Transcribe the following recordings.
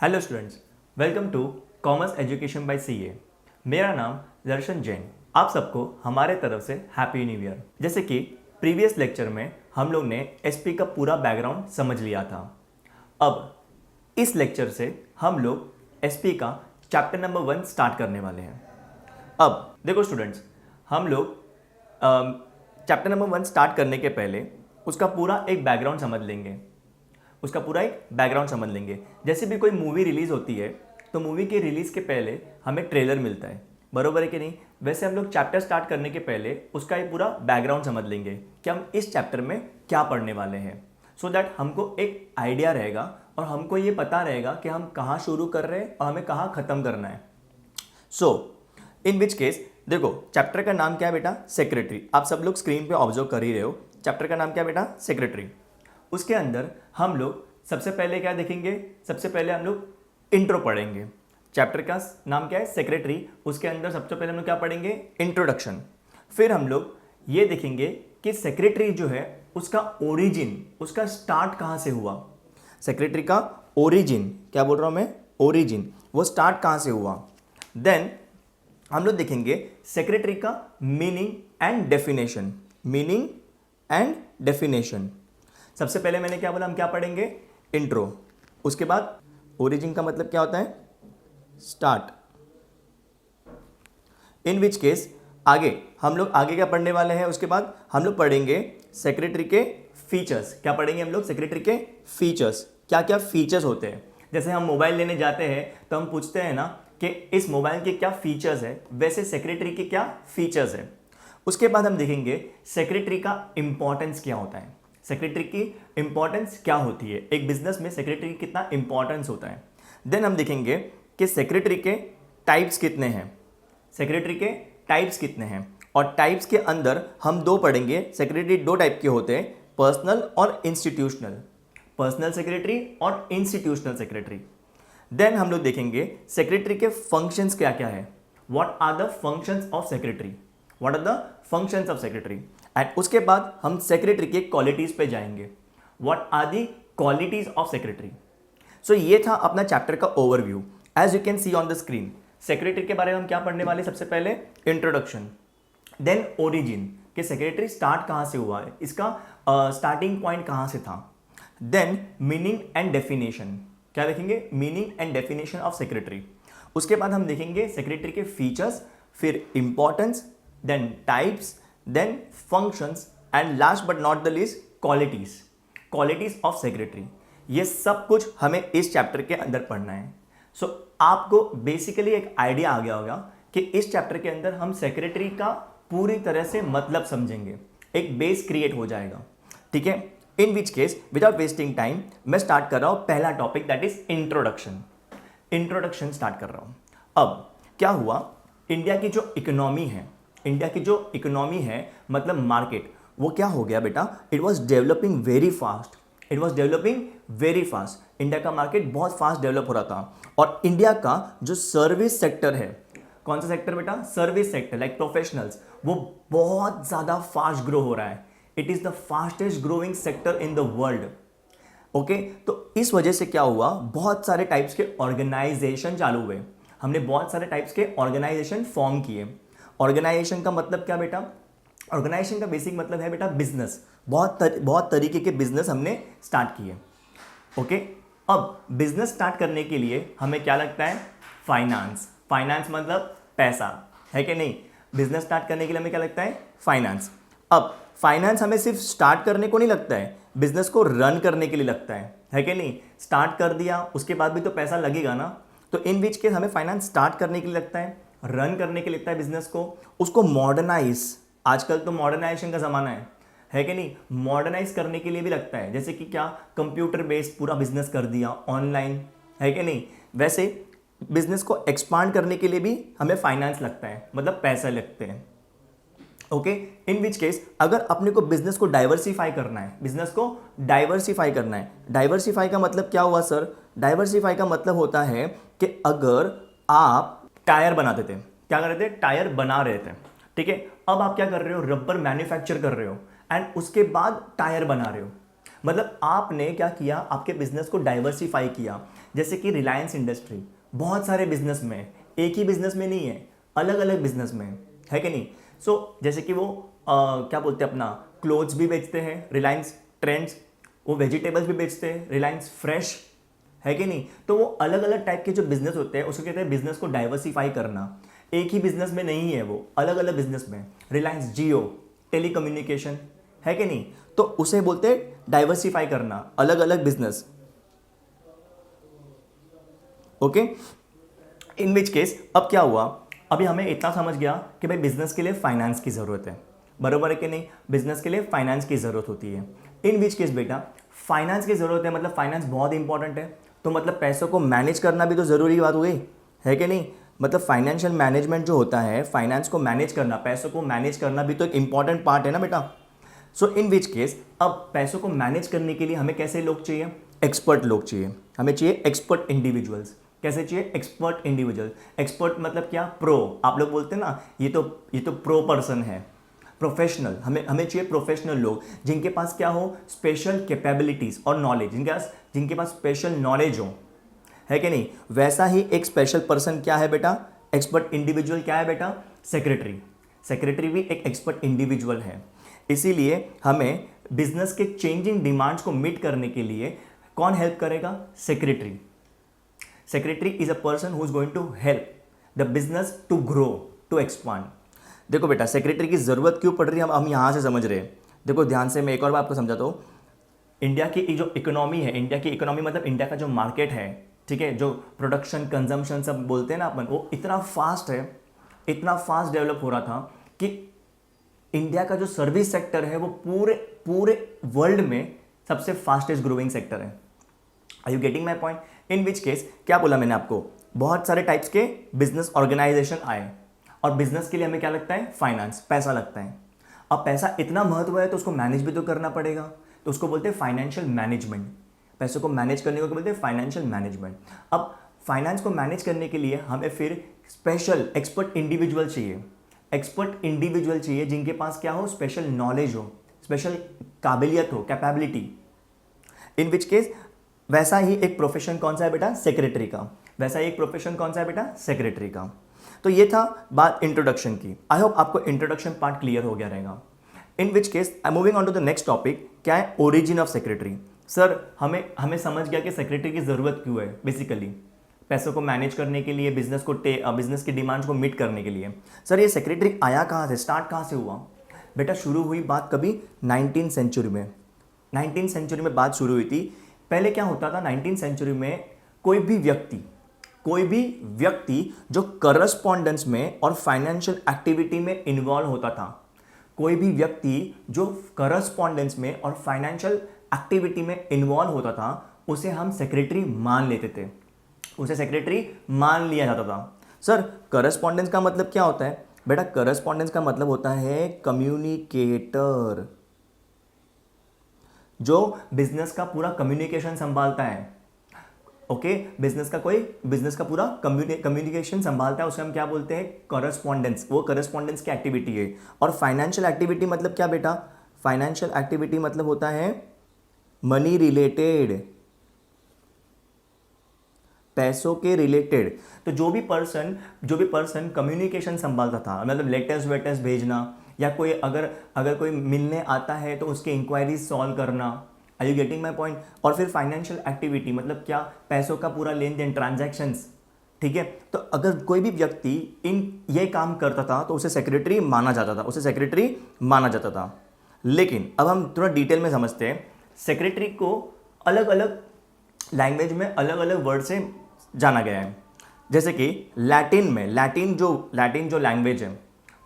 Hello students, welcome to commerce education by CA. मेरा नाम दर्शन जैन। आप सबको हमारे तरफ से हैप्पी न्यू ईयर। जैसे कि प्रीवियस लेक्चर में हम लोग ने एसपी का पूरा बैकग्राउंड समझ लिया था। अब इस लेक्चर से हम लोग एसपी का चैप्टर नंबर 1 स्टार्ट करने वाले हैं। अब देखो स्टूडेंट्स, हम लोग चैप्टर नंबर 1 स्टार्ट करने के पहले उसका पूरा एक बैकग्राउंड समझ लेंगे। जैसे भी कोई मूवी रिलीज होती है तो मूवी के रिलीज के पहले हमें ट्रेलर मिलता है, बरोबर है कि नहीं। वैसे हम लोग चैप्टर स्टार्ट करने के पहले उसका एक पूरा बैकग्राउंड समझ लेंगे कि हम इस चैप्टर में क्या पढ़ने वाले हैं, सो दैट हमको एक आइडिया रहेगा और हमको ये पता रहेगा कि हम कहाँ शुरू कर रहे हैं और हमें कहाँ ख़त्म करना है। सो इन विच केस देखो, चैप्टर का नाम क्या है बेटा? सेक्रेटरी। आप सब लोग स्क्रीन पे ऑब्जर्व कर ही रहे हो। चैप्टर का नाम क्या है बेटा? सेक्रेटरी। उसके अंदर हम लोग सबसे पहले क्या देखेंगे? सबसे पहले हम लोग इंट्रो पढ़ेंगे। चैप्टर का नाम क्या है? सेक्रेटरी। उसके अंदर सबसे पहले हम लोग क्या पढ़ेंगे? इंट्रोडक्शन। फिर हम लोग ये देखेंगे कि सेक्रेटरी जो है उसका ओरिजिन, उसका स्टार्ट कहाँ से हुआ। सेक्रेटरी का ओरिजिन, क्या बोल रहा हूँ मैं? ओरिजिन, वो स्टार्ट कहाँ से हुआ। देन हम लोग देखेंगे सेक्रेटरी का meaning and definition. Meaning and definition. सबसे पहले मैंने क्या बोला, हम क्या पढ़ेंगे? इंट्रो। उसके बाद ओरिजिन का मतलब क्या होता है? स्टार्ट। इन विच केस आगे हम लोग क्या पढ़ने वाले हैं? उसके बाद हम लोग पढ़ेंगे सेक्रेटरी के फीचर्स। क्या पढ़ेंगे हम लोग? सेक्रेटरी के फीचर्स। क्या क्या फीचर्स होते हैं। जैसे हम मोबाइल लेने जाते हैं तो हम पूछते हैं ना कि इस मोबाइल के क्या फीचर्स है, वैसे सेक्रेटरी के क्या फीचर्स है। उसके बाद हम देखेंगे सेक्रेटरी का इंपॉर्टेंस क्या होता है। सेक्रेटरी की इंपॉर्टेंस क्या होती है, एक बिजनेस में सेक्रेटरी कितना इंपॉर्टेंस होता है। देन हम देखेंगे कि सेक्रेटरी के टाइप्स कितने हैं। सेक्रेटरी के टाइप्स कितने हैं, और टाइप्स के अंदर हम दो पढ़ेंगे। सेक्रेटरी दो टाइप के होते हैं, पर्सनल और इंस्टीट्यूशनल। पर्सनल सेक्रेटरी और इंस्टीट्यूशनल सेक्रेटरी। देन हम लोग देखेंगे सेक्रेटरी के फंक्शंस क्या क्या है। What are the functions of secretary, what are the functions of secretary. And उसके बाद हम सेक्रेटरी के क्वालिटीज पे जाएंगे। What are the qualities of secretary. So ये था अपना चैप्टर का overview. As you can see on the screen, secretary के बारे में हम क्या पढ़ने वाले? सबसे पहले इंट्रोडक्शन, देन ओरिजिन, कि सेक्रेटरी स्टार्ट कहाँ से हुआ है, इसका स्टार्टिंग पॉइंट कहाँ से था। देन मीनिंग एंड डेफिनेशन, क्या देखेंगे? Meaning and definition of secretary. उसके बाद हम देखेंगे सेक्रेटरी के फीचर्स, फिर importance, then types, then functions, and last but not the least qualities of secretary. ये सब कुछ हमें इस चैप्टर के अंदर पढ़ना है। सो आपको बेसिकली एक आइडिया आ गया होगा कि इस चैप्टर के अंदर हम सेक्रेटरी का पूरी तरह से मतलब समझेंगे, एक बेस क्रिएट हो जाएगा, ठीक है। In which case without wasting time मैं स्टार्ट कर रहा हूं पहला topic, that is introduction. Introduction start कर रहा हूं। अब क्या हुआ, इंडिया की जो इकोनॉमी है मतलब मार्केट, वो क्या हो गया बेटा? It was developing very fast. India का मार्केट बहुत फास्ट डेवलप हो रहा था। और इंडिया का जो सर्विस सेक्टर है, कौन सा सेक्टर बेटा? सर्विस सेक्टर, लाइक प्रोफेशनल्स, वो बहुत ज़्यादा फास्ट ग्रो हो रहा है। It is the fastest growing sector in the world. Okay, तो इस वजह से क्या हुआ, बहुत सारे टाइप्स के ऑर्गेनाइजेशन चालू हुए। हमने बहुत सारे टाइप्स के ऑर्गेनाइजेशन फॉर्म किए। ऑर्गेनाइजेशन का मतलब क्या बेटा? ऑर्गेनाइजेशन का बेसिक मतलब है बेटा बिजनेस। बहुत तरीके के बिजनेस हमने स्टार्ट किए। ओके, अब बिजनेस स्टार्ट करने के लिए हमें क्या लगता है? फाइनेंस। फाइनेंस मतलब पैसा, है कि नहीं? बिजनेस स्टार्ट करने के लिए हमें क्या लगता है? फाइनेंस। अब फाइनेंस हमें सिर्फ स्टार्ट करने को नहीं लगता है, बिजनेस को रन करने के लिए लगता है कि नहीं? स्टार्ट कर दिया, उसके बाद भी तो पैसा लगेगा ना। तो इन विच केस हमें फाइनेंस स्टार्ट करने के लिए लगता है, रन करने के लिए लगता है बिजनेस को, उसको मॉडर्नाइज। आजकल तो मॉडर्नाइजेशन का ज़माना है कि नहीं? मॉडर्नाइज करने के लिए भी लगता है। जैसे कि क्या, कंप्यूटर बेस्ड पूरा बिजनेस कर दिया ऑनलाइन, है कि नहीं? वैसे बिजनेस को एक्सपांड करने के लिए भी हमें फाइनेंस लगता है, मतलब पैसे लगते हैं। ओके, इन विच केस अगर अपने को बिजनेस को डाइवर्सिफाई करना है, डाइवर्सिफाई का मतलब क्या हुआ सर? डाइवर्सिफाई का मतलब होता है कि अगर आप टायर बनाते थे, क्या कर रहे थे? टायर बना रहे थे, ठीक है। अब आप क्या कर रहे हो? रबर मैन्युफैक्चर कर रहे हो एंड उसके बाद टायर बना रहे हो। मतलब आपने क्या किया, आपके बिजनेस को डाइवर्सिफाई किया। जैसे कि रिलायंस इंडस्ट्री, बहुत सारे बिजनेस में, एक ही बिजनेस में नहीं है, अलग अलग बिजनेस में है कि नहीं। सो जैसे कि वो क्या बोलते हैं, अपना क्लोथ्स भी बेचते हैं रिलायंस ट्रेंड्स, वो वेजिटेबल्स भी बेचते हैं रिलायंस फ्रेश, है कि नहीं। तो वो अलग अलग टाइप के जो बिजनेस होते हैं उसको कहते हैं बिजनेस को डाइवर्सिफाई करना। एक ही बिजनेस में नहीं है वो, अलग अलग बिजनेस में। रिलायंस जियो टेलीकम्युनिकेशन, है कि नहीं, तो उसे बोलते हैं डाइवर्सिफाई करना, अलग अलग business. Okay, in which case अब क्या हुआ, अभी हमें इतना समझ गया कि भाई बिजनेस के लिए फाइनेंस की ज़रूरत है, बरोबर है कि नहीं, बिजनेस के लिए फाइनेंस की ज़रूरत होती है। इन विच केस बेटा फाइनेंस की ज़रूरत है, मतलब फाइनेंस बहुत इंपॉर्टेंट है, तो मतलब पैसों को मैनेज करना भी तो ज़रूरी बात हो गई, है कि नहीं। मतलब फाइनेंशियल मैनेजमेंट जो होता है, फाइनेंस को मैनेज करना, पैसों को मैनेज करना भी तो एक इंपॉर्टेंट पार्ट है ना बेटा। सो इन विच केस अब पैसों को मैनेज करने के लिए हमें कैसे लोग चाहिए, एक्सपर्ट लोग चाहिए, हमें चाहिए एक्सपर्ट इंडिविजुअल्स। कैसे चाहिए, एक्सपर्ट इंडिविजुअल। एक्सपर्ट मतलब क्या, प्रो, आप लोग बोलते हैं ना ये तो प्रो पर्सन है, प्रोफेशनल। हमें हमें चाहिए प्रोफेशनल लोग जिनके पास क्या हो, स्पेशल कैपेबिलिटीज और नॉलेज, जिनके पास स्पेशल नॉलेज हो, है कि नहीं। वैसा ही एक स्पेशल पर्सन क्या है बेटा, एक्सपर्ट इंडिविजुअल क्या है बेटा, सेक्रेटरी। सेक्रेटरी भी एक एक्सपर्ट इंडिविजुअल है। इसीलिए हमें बिजनेस के चेंजिंग डिमांड्स को मीट करने के लिए कौन हेल्प करेगा, secretary. Secretary is a person who is going to help the business to grow, to expand. देखो बेटा सेक्रेटरी की जरूरत क्यों पड़ रही है, हम यहां से समझ रहे हैं। देखो ध्यान से, मैं एक और बात आपको समझाता हूँ। इंडिया की जो इकोनॉमी है, इंडिया की इकोनॉमी मतलब इंडिया का जो मार्केट है, ठीक है, जो प्रोडक्शन कंजम्पशन सब बोलते हैं ना अपन, वो इतना फास्ट है, इतना फास्ट डेवलप हो रहा था कि इंडिया का जो सर्विस सेक्टर है वो पूरे पूरे वर्ल्ड में सबसे फास्टेस्ट ग्रोइंग सेक्टर है। Are you getting my point. In which case क्या बोला मैंने आपको, बहुत सारे टाइप्स के बिजनेस ऑर्गेनाइजेशन आए, और बिजनेस के लिए हमें क्या लगता है, फाइनेंस, पैसा लगता है। अब पैसा इतना महत्व है तो उसको मैनेज भी तो करना पड़ेगा, तो उसको बोलते हैं फाइनेंशियल मैनेजमेंट। पैसों को मैनेज करने को बोलते हैं फाइनेंशियल मैनेजमेंट। अब फाइनेंस को मैनेज करने के लिए हमें फिर स्पेशल एक्सपर्ट इंडिविजुअल चाहिए, एक्सपर्ट इंडिविजुअल चाहिए जिनके पास क्या हो, स्पेशल नॉलेज हो, स्पेशल काबिलियत हो, कैपेबिलिटी। इन विच केस वैसा ही एक प्रोफेशन कौन सा है बेटा, सेक्रेटरी का। वैसा ही एक प्रोफेशन कौन सा है बेटा, सेक्रेटरी का। तो ये था बात इंट्रोडक्शन की। आई होप आपको इंट्रोडक्शन पार्ट क्लियर हो गया रहेगा। In which case I moving on to the next topic, क्या है ओरिजिन ऑफ सेक्रेटरी। सर हमें समझ गया कि सेक्रेटरी की जरूरत क्यों है, बेसिकली पैसों को मैनेज करने के लिए, बिजनेस की डिमांड्स को मीट करने के लिए। सर ये सेक्रेटरी आया कहाँ से, स्टार्ट कहाँ से हुआ। बेटा शुरू हुई बात कभी 19 सेंचुरी में। 19 सेंचुरी में बात शुरू हुई थी। पहले क्या होता था 19 सेंचुरी में, कोई भी व्यक्ति जो करस्पॉन्डेंस में और फाइनेंशियल एक्टिविटी में इन्वॉल्व होता था, कोई भी व्यक्ति जो करस्पॉन्डेंस में और फाइनेंशियल एक्टिविटी में इन्वॉल्व होता था, उसे हम सेक्रेटरी मान लेते थे, उसे सेक्रेटरी मान लिया जाता था। सर करस्पॉन्डेंस का मतलब क्या होता है बेटा, करस्पॉन्डेंस का मतलब होता है कम्युनिकेटर, जो बिजनेस का पूरा कम्युनिकेशन संभालता है। ओके, बिजनेस का पूरा कम्युनिकेशन संभालता है, उसे हम क्या बोलते हैं, करस्पॉन्डेंस। वो करस्पॉन्डेंस की एक्टिविटी है। और फाइनेंशियल एक्टिविटी मतलब क्या बेटा, फाइनेंशियल एक्टिविटी मतलब होता है मनी रिलेटेड, पैसों के रिलेटेड। तो जो भी पर्सन कम्युनिकेशन संभालता था, मतलब लेटर्स वेटर्स भेजना, या कोई अगर कोई मिलने आता है तो उसके इंक्वायरीज सॉल्व करना। Are you getting my point. और फिर फाइनेंशियल एक्टिविटी मतलब क्या, पैसों का पूरा लेन देन, ट्रांजैक्शंस, ठीक है। तो अगर कोई भी व्यक्ति ये काम करता था तो उसे सेक्रेटरी माना जाता था। लेकिन अब हम थोड़ा डिटेल में समझते हैं। सेक्रेटरी को अलग अलग लैंग्वेज में अलग अलग वर्ड से जाना गया है। जैसे कि लैटिन जो लैंग्वेज है,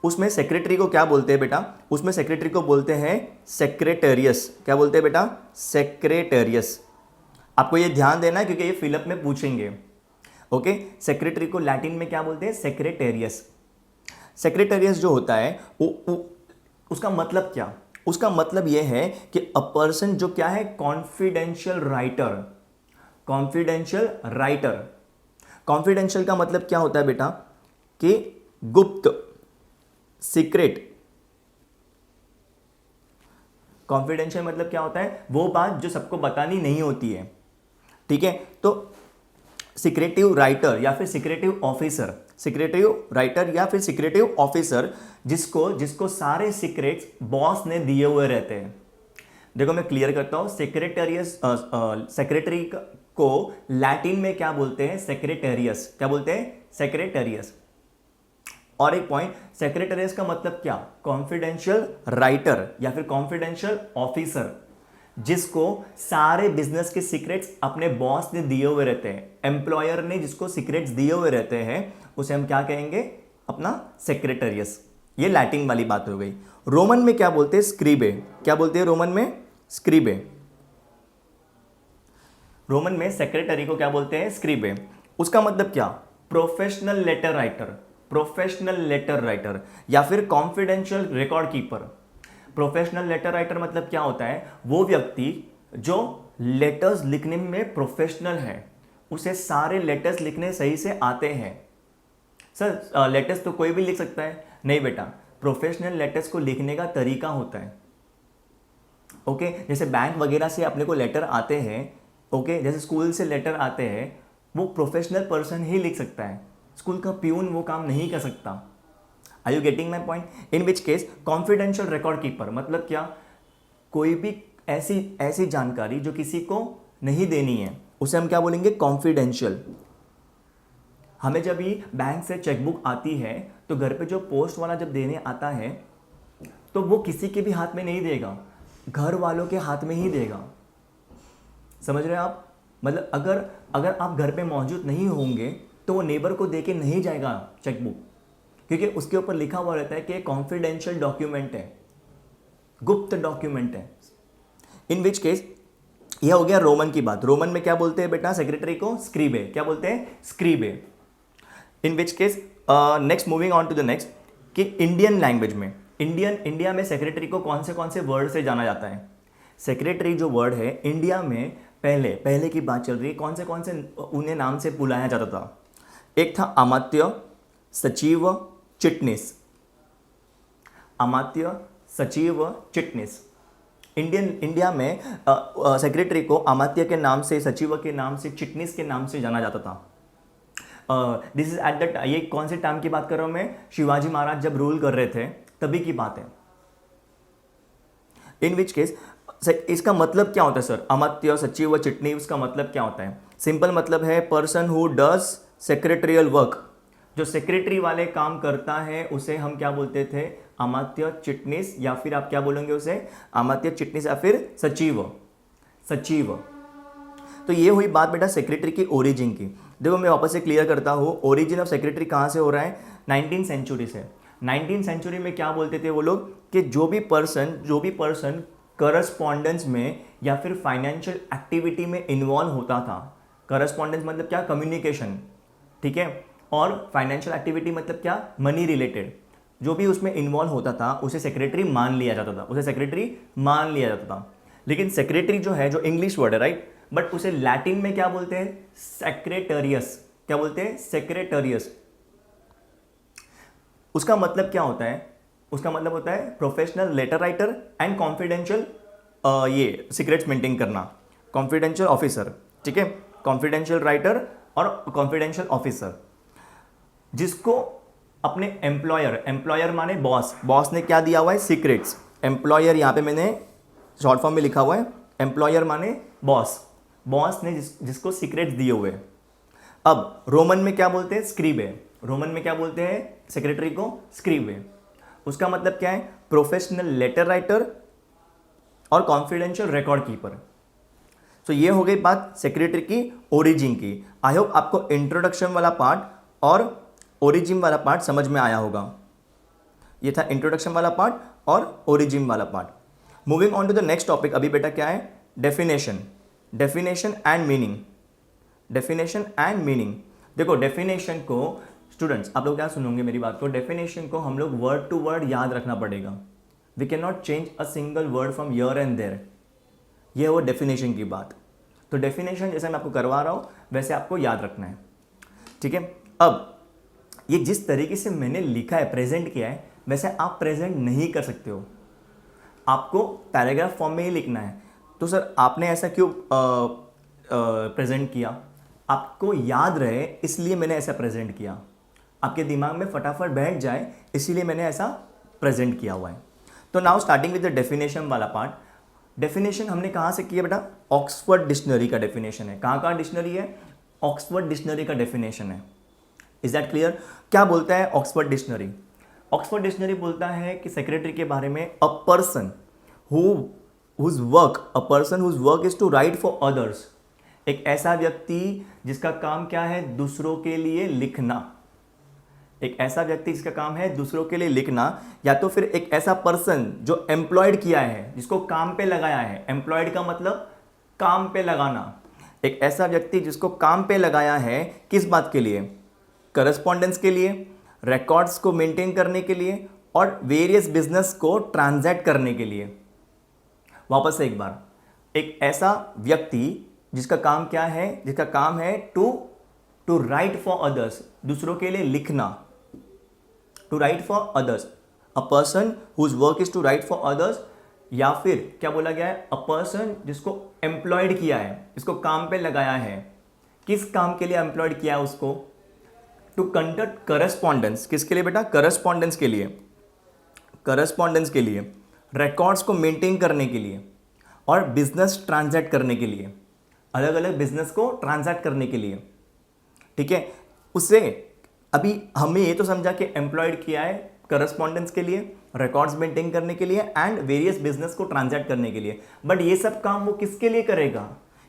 उसमें सेक्रेटरी को क्या बोलते हैं बेटा, उसमें सेक्रेटरी को बोलते हैं सेक्रेटेरियस। क्या बोलते हैं बेटा, सेक्रेटेरियस। आपको ये ध्यान देना है क्योंकि ये फिलअप में पूछेंगे। ओके, सेक्रेटरी को लैटिन में क्या बोलते हैं, सेक्रेटेरियस। सेक्रेटेरियस जो होता है उसका मतलब क्या, उसका मतलब यह है कि अ पर्सन जो क्या है, कॉन्फिडेंशियल राइटर। कॉन्फिडेंशियल का मतलब क्या होता है बेटा, कि गुप्त, सीक्रेट। कॉन्फिडेंशियल मतलब क्या होता है, वो बात जो सबको बतानी नहीं होती है, ठीक है। तो सिक्रेटिव राइटर या फिर सिक्रेटिव ऑफिसर, सिक्रेटिव राइटर या फिर सिक्रेटिव ऑफिसर जिसको जिसको सारे सीक्रेट्स बॉस ने दिए हुए रहते हैं। देखो मैं क्लियर करता हूं, सेक्रेटरी को लैटिन में क्या बोलते हैं, सेक्रेटेरियस। क्या बोलते हैं, सेक्रेटेरियस। और एक पॉइंट, सेक्रेटेरियस का मतलब क्या, कॉन्फिडेंशियल राइटर या फिर कॉन्फिडेंशियल ऑफिसर जिसको सारे बिजनेस के सीक्रेट्स अपने बॉस ने दिए हुए रहते हैं, एम्प्लॉयर ने जिसको सीक्रेट्स दिए हुए रहते हैं, उसे हम क्या कहेंगे, अपना सेक्रेटेरियस। ये लैटिन वाली बात हो गई। रोमन में क्या बोलते हैं, स्क्रीबे। क्या बोलते हैं रोमन में, स्क्रीबे। रोमन में सेक्रेटरी को क्या बोलते हैं, स्क्रीबे। उसका मतलब क्या, professional letter writer, professional letter writer या फिर confidential record keeper. Professional letter writer मतलब क्या होता है, वो व्यक्ति जो लेटर्स लिखने में प्रोफेशनल है, उसे सारे लेटर्स लिखने सही से आते हैं। सर लेटर्स तो कोई भी लिख सकता है, नहीं बेटा, प्रोफेशनल लेटर्स को लिखने का तरीका होता है। ओके जैसे बैंक वगैरह से अपने को लेटर आते हैं, ओके जैसे स्कूल से लेटर आते हैं, वो प्रोफेशनल पर्सन ही लिख सकता है, स्कूल का प्यून वो काम नहीं कर सकता। Are you getting my point? In which case confidential record keeper मतलब क्या, कोई भी ऐसी जानकारी जो किसी को नहीं देनी है, उसे हम क्या बोलेंगे, कॉन्फिडेंशियल। हमें जब ये बैंक से चेकबुक आती है तो घर पे जो पोस्ट वाला जब देने आता है तो वो किसी के भी हाथ में नहीं देगा, घर वालों के हाथ में ही देगा। समझ रहे हैं आप? मतलब अगर आप घर पे मौजूद नहीं होंगे तो वो नेबर को दे के नहीं जाएगा चेकबुक, क्योंकि उसके ऊपर लिखा हुआ रहता है कि कॉन्फिडेंशियल डॉक्यूमेंट है, गुप्त डॉक्यूमेंट है। इन विच केस यह हो गया रोमन की बात। रोमन में क्या बोलते हैं बेटा, सेक्रेटरी को स्क्रीबे। क्या बोलते हैं, scribe. In which case next, moving on to the next, कि इंडियन लैंग्वेज में, इंडिया में सेक्रेटरी को कौन से वर्ड से जाना जाता है। सेक्रेटरी जो वर्ड है इंडिया में, पहले की बात चल रही है, कौन से उन्हें नाम से बुलाया जाता था। एक था अमात्य, सचिव, चिटनीस। अमात्य, सचिव, चिटनीस। इंडिया में सेक्रेटरी को अमात्य के नाम से, सचिव के नाम से, चिटनीस के नाम से जाना जाता था। दिस इज एट दैट, ये कौन से टाइम की बात कर रहा हूं मैं, शिवाजी महाराज जब रूल कर रहे थे तभी की बात है। इन विच केस इसका मतलब क्या होता है सर, अमात्य, सचिव, चिटनी, उसका मतलब क्या होता है? सिंपल मतलब है person who does secretarial work. जो सेक्रेटरी वाले काम करता है उसे हम क्या बोलते थे, अमात्य, चिटनीस, या फिर आप क्या बोलेंगे उसे, अमात्य, चिटनीस या फिर सचिव। सचिव। तो ये हुई बात बेटा सेक्रेटरी की ओरिजिन की। देखो मैं वापस से क्लियर करता हूँ, ओरिजिन ऑफ सेक्रेटरी कहाँ से हो रहा है, 19th सेंचुरी से। 19th सेंचुरी में क्या बोलते थे वो लोग कि जो भी पर्सन करस्पॉन्डेंस में या फिर फाइनेंशियल एक्टिविटी में इन्वॉल्व होता था, करस्पॉन्डेंस मतलब क्या, कम्युनिकेशन, ठीक है, और फाइनेंशियल एक्टिविटी मतलब क्या, मनी रिलेटेड, जो भी उसमें इन्वॉल्व होता था उसे सेक्रेटरी मान लिया जाता था, उसे सेक्रेटरी मान लिया जाता था। लेकिन सेक्रेटरी जो है, जो इंग्लिश वर्ड है राइट, बट उसे लैटिन में क्या बोलते हैं, सेक्रेटरियस। क्या बोलते हैं, सेक्रेटरियस। उसका मतलब क्या होता है, उसका मतलब होता है professional letter writer and confidential, ये सीक्रेट्स मेंटेन करना, कॉन्फिडेंशियल ऑफिसर, ठीक है, कॉन्फिडेंशियल राइटर और कॉन्फिडेंशियल ऑफिसर, जिसको अपने एम्प्लॉयर माने बॉस ने क्या दिया हुआ है, सीक्रेट्स। एम्प्लॉयर यहाँ पे मैंने शॉर्ट फॉर्म में लिखा हुआ है, एम्प्लॉयर माने बॉस ने जिसको सीक्रेट्स दिए हुए। अब रोमन में क्या बोलते हैं, स्क्रीबे। रोमन में क्या बोलते हैं सेक्रेटरी को, स्क्रीबे। उसका मतलब क्या है, प्रोफेशनल लेटर राइटर और कॉन्फिडेंशियल रिकॉर्ड कीपर। तो ये हो गई बात सेक्रेटरी की ओरिजिन की। आई होप आपको इंट्रोडक्शन वाला पार्ट और ओरिजिन वाला पार्ट समझ में आया होगा। ये था इंट्रोडक्शन वाला पार्ट और ओरिजिन वाला part. Moving on to the next topic, अभी बेटा क्या है, definition and meaning. Definition and meaning. देखो डेफिनेशन को स्टूडेंट्स, आप लोग क्या सुनोगे मेरी बात को, डेफिनेशन को हम लोग वर्ड टू वर्ड याद रखना पड़ेगा। We can not change a single word from here and there. ये है वो डेफिनेशन की बात। तो डेफिनेशन जैसे मैं आपको करवा रहा हूँ वैसे आपको याद रखना है, ठीक है। अब ये जिस तरीके से मैंने लिखा है, प्रेजेंट किया है, वैसे आप प्रेजेंट नहीं कर सकते हो। आपको पैराग्राफ फॉर्म में ही लिखना है। तो सर आपने ऐसा क्यों प्रेजेंट किया? आपको याद रहे इसलिए मैंने ऐसा प्रेजेंट किया, आपके दिमाग में फटाफट बैठ जाए इसीलिए मैंने ऐसा प्रेजेंट किया हुआ है। तो now starting with the definition वाला पार्ट। डेफिनेशन हमने कहाँ से किया बेटा? ऑक्सफोर्ड डिक्शनरी का डेफिनेशन है। कहाँ डिक्शनरी है? ऑक्सफोर्ड डिक्शनरी का डेफिनेशन है। Is that clear? क्या बोलता है ऑक्सफोर्ड डिक्शनरी? ऑक्सफोर्ड डिक्शनरी बोलता है कि सेक्रेटरी के बारे में a person whose work is to write for others, एक ऐसा व्यक्ति जिसका काम क्या है? दूसरों के लिए लिखना। एक ऐसा व्यक्ति जिसका काम है दूसरों के लिए लिखना, या तो फिर एक ऐसा पर्सन जो एम्प्लॉयड किया है, जिसको काम पे लगाया है। एम्प्लॉयड का मतलब काम पे लगाना। एक ऐसा व्यक्ति जिसको काम पे लगाया है, किस बात के लिए? करस्पॉन्डेंस के लिए, रिकॉर्ड्स को मेंटेन करने के लिए और वेरियस बिजनेस को ट्रांजैक्ट करने के लिए। वापस से एक बार, एक ऐसा व्यक्ति जिसका काम क्या है? जिसका काम है टू राइट फॉर अदर्स, दूसरों के लिए लिखना। To write for others, a person whose work is to write for others, या फिर क्या बोला गया है? अ पर्सन जिसको एम्प्लॉयड किया है, जिसको काम पे लगाया है। किस काम के लिए एम्प्लॉयड किया है उसको? To conduct correspondence. किसके लिए बेटा? करस्पॉन्डेंस के लिए। करस्पॉन्डेंस के लिए, रिकॉर्ड्स को मेंटेन करने के लिए और बिजनेस ट्रांजैक्ट करने के लिए, अलग अलग बिजनेस को ट्रांजैक्ट करने के लिए। ठीक है, उससे अभी हमें ये तो समझा कि एम्प्लॉयड किया है करस्पॉन्डेंस के लिए, रिकॉर्ड्स मेंटेन करने के लिए एंड वेरियस बिजनेस को ट्रांजैक्ट करने के लिए। बट ये सब काम वो किसके लिए करेगा?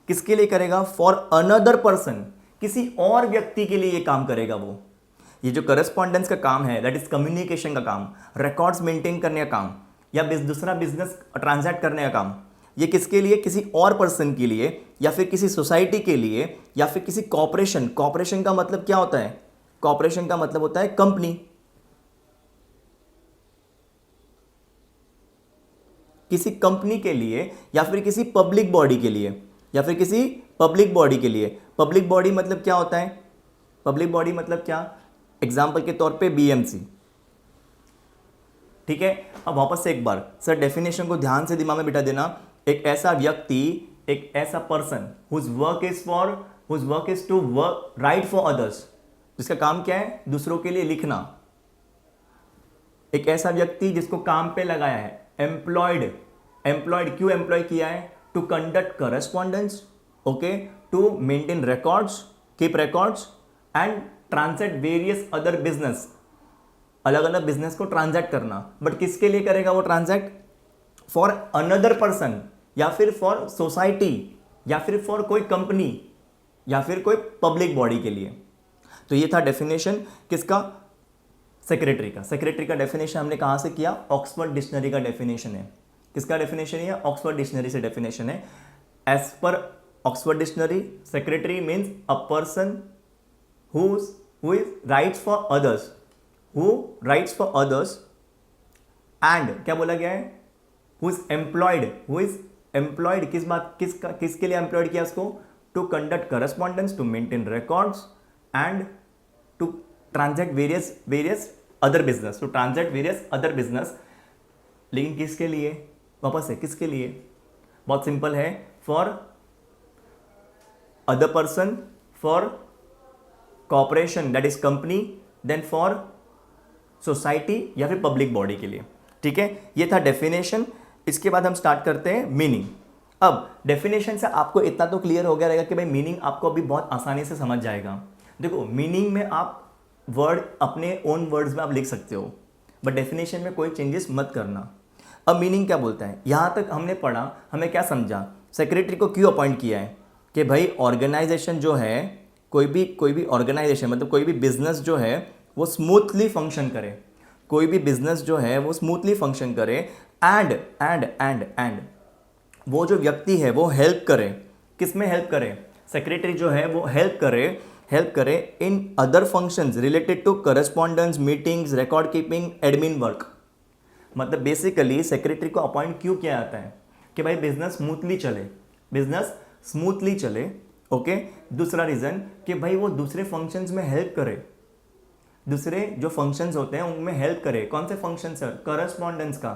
किसके लिए करेगा? फॉर अनदर पर्सन, किसी और व्यक्ति के लिए ये काम करेगा वो। ये जो करस्पॉन्डेंस का काम है, दैट इज कम्युनिकेशन का काम, रिकॉर्ड्स मेंटेन करने का काम या दूसरा बिजनेस ट्रांजैक्ट करने का काम, ये किसके लिए? किसी और पर्सन के लिए, या फिर किसी सोसाइटी के लिए, या फिर किसी कॉर्पोरेशन। कॉर्पोरेशन का मतलब क्या होता है? कॉर्पोरेशन का मतलब होता है कंपनी। किसी कंपनी के लिए, या फिर किसी पब्लिक बॉडी के लिए, या फिर किसी पब्लिक बॉडी के लिए। पब्लिक बॉडी मतलब क्या होता है? पब्लिक बॉडी मतलब क्या? एग्जाम्पल के तौर पे बीएमसी। ठीक है, अब वापस से एक बार सर डेफिनेशन को ध्यान से दिमाग में बिठा देना। एक ऐसा व्यक्ति, एक ऐसा person whose work is to write for others, जिसका काम क्या है? दूसरों के लिए लिखना। एक ऐसा व्यक्ति जिसको काम पे लगाया है, एम्प्लॉयड क्यों एम्प्लॉय किया है? To conduct correspondence, okay, to maintain records, keep records and transact various other business, अलग अलग बिजनेस को ट्रांजैक्ट करना। बट किसके लिए करेगा वो ट्रांजैक्ट? फॉर अनदर पर्सन, या फिर फॉर सोसाइटी, या फिर फॉर कोई कंपनी, या फिर कोई पब्लिक बॉडी के लिए। तो ये था डेफिनेशन किसका? सेक्रेटरी का। सेक्रेटरी का डेफिनेशन हमने कहाँ से किया? ऑक्सफोर्ड डिक्शनरी का डेफिनेशन है। किसका डेफिनेशन है? ऑक्सफोर्ड डिक्शनरी से डेफिनेशन है। As per Oxford dictionary, secretary means a person who writes for others and क्या बोला गया है? who is employed किसके लिए एम्प्लॉयड किया उसको? To conduct correspondence, to maintain records and to transact various other business. लेकिन किसके लिए? वापस है, किसके लिए? बहुत सिंपल है, for other person, for corporation that is company, then for society या फिर पब्लिक बॉडी के लिए। ठीक है, ये था डेफिनेशन। इसके बाद हम स्टार्ट करते हैं मीनिंग। अब डेफिनेशन से आपको इतना तो क्लियर हो गया रहेगा कि भाई मीनिंग आपको अभी बहुत आसानी से समझ जाएगा। देखो, मीनिंग में आप वर्ड अपने ओन वर्ड्स में आप लिख सकते हो, बट डेफिनेशन में कोई चेंजेस मत करना। अब मीनिंग क्या बोलता है? यहाँ तक हमने पढ़ा, हमें क्या समझा? सेक्रेटरी को क्यों अपॉइंट किया है? कि भाई ऑर्गेनाइजेशन जो है, कोई भी ऑर्गेनाइजेशन मतलब कोई भी बिजनेस जो है वो स्मूथली फंक्शन करे, कोई भी बिजनेस जो है वो स्मूथली फंक्शन करे एंड वो जो व्यक्ति है वो हेल्प करे। किस में हेल्प करे? सेक्रेटरी जो है वो हेल्प करे in other functions related to correspondence, meetings, record keeping, admin work. मतलब बेसिकली सेक्रेटरी को अपॉइंट क्यों किया जाता है? कि भाई बिजनेस स्मूथली चले। ओके, दूसरा रीज़न कि भाई वो दूसरे फंक्शंस में हेल्प करे, दूसरे जो फंक्शंस होते हैं उनमें हेल्प करे। कौन से फंक्शन सर? करस्पॉन्डेंस का,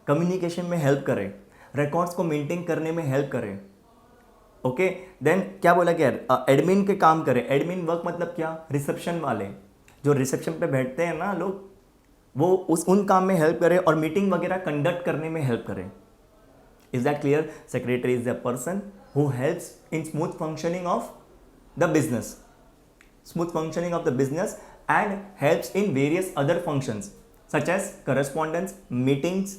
कम्युनिकेशन में हेल्प करे, रिकॉर्ड्स को मेंटेन करने में हेल्प करे। ओके, देन क्या बोला क्या, एडमिन के काम करे। एडमिन वर्क मतलब क्या, रिसेप्शन वाले जो रिसेप्शन पे बैठते हैं ना लोग, वो उन काम में हेल्प करे और मीटिंग वगैरह कंडक्ट करने में हेल्प करे। Is that clear? Secretary is the person who helps in smooth functioning of the business, smooth functioning of the business and helps in various other functions such as correspondence, meetings,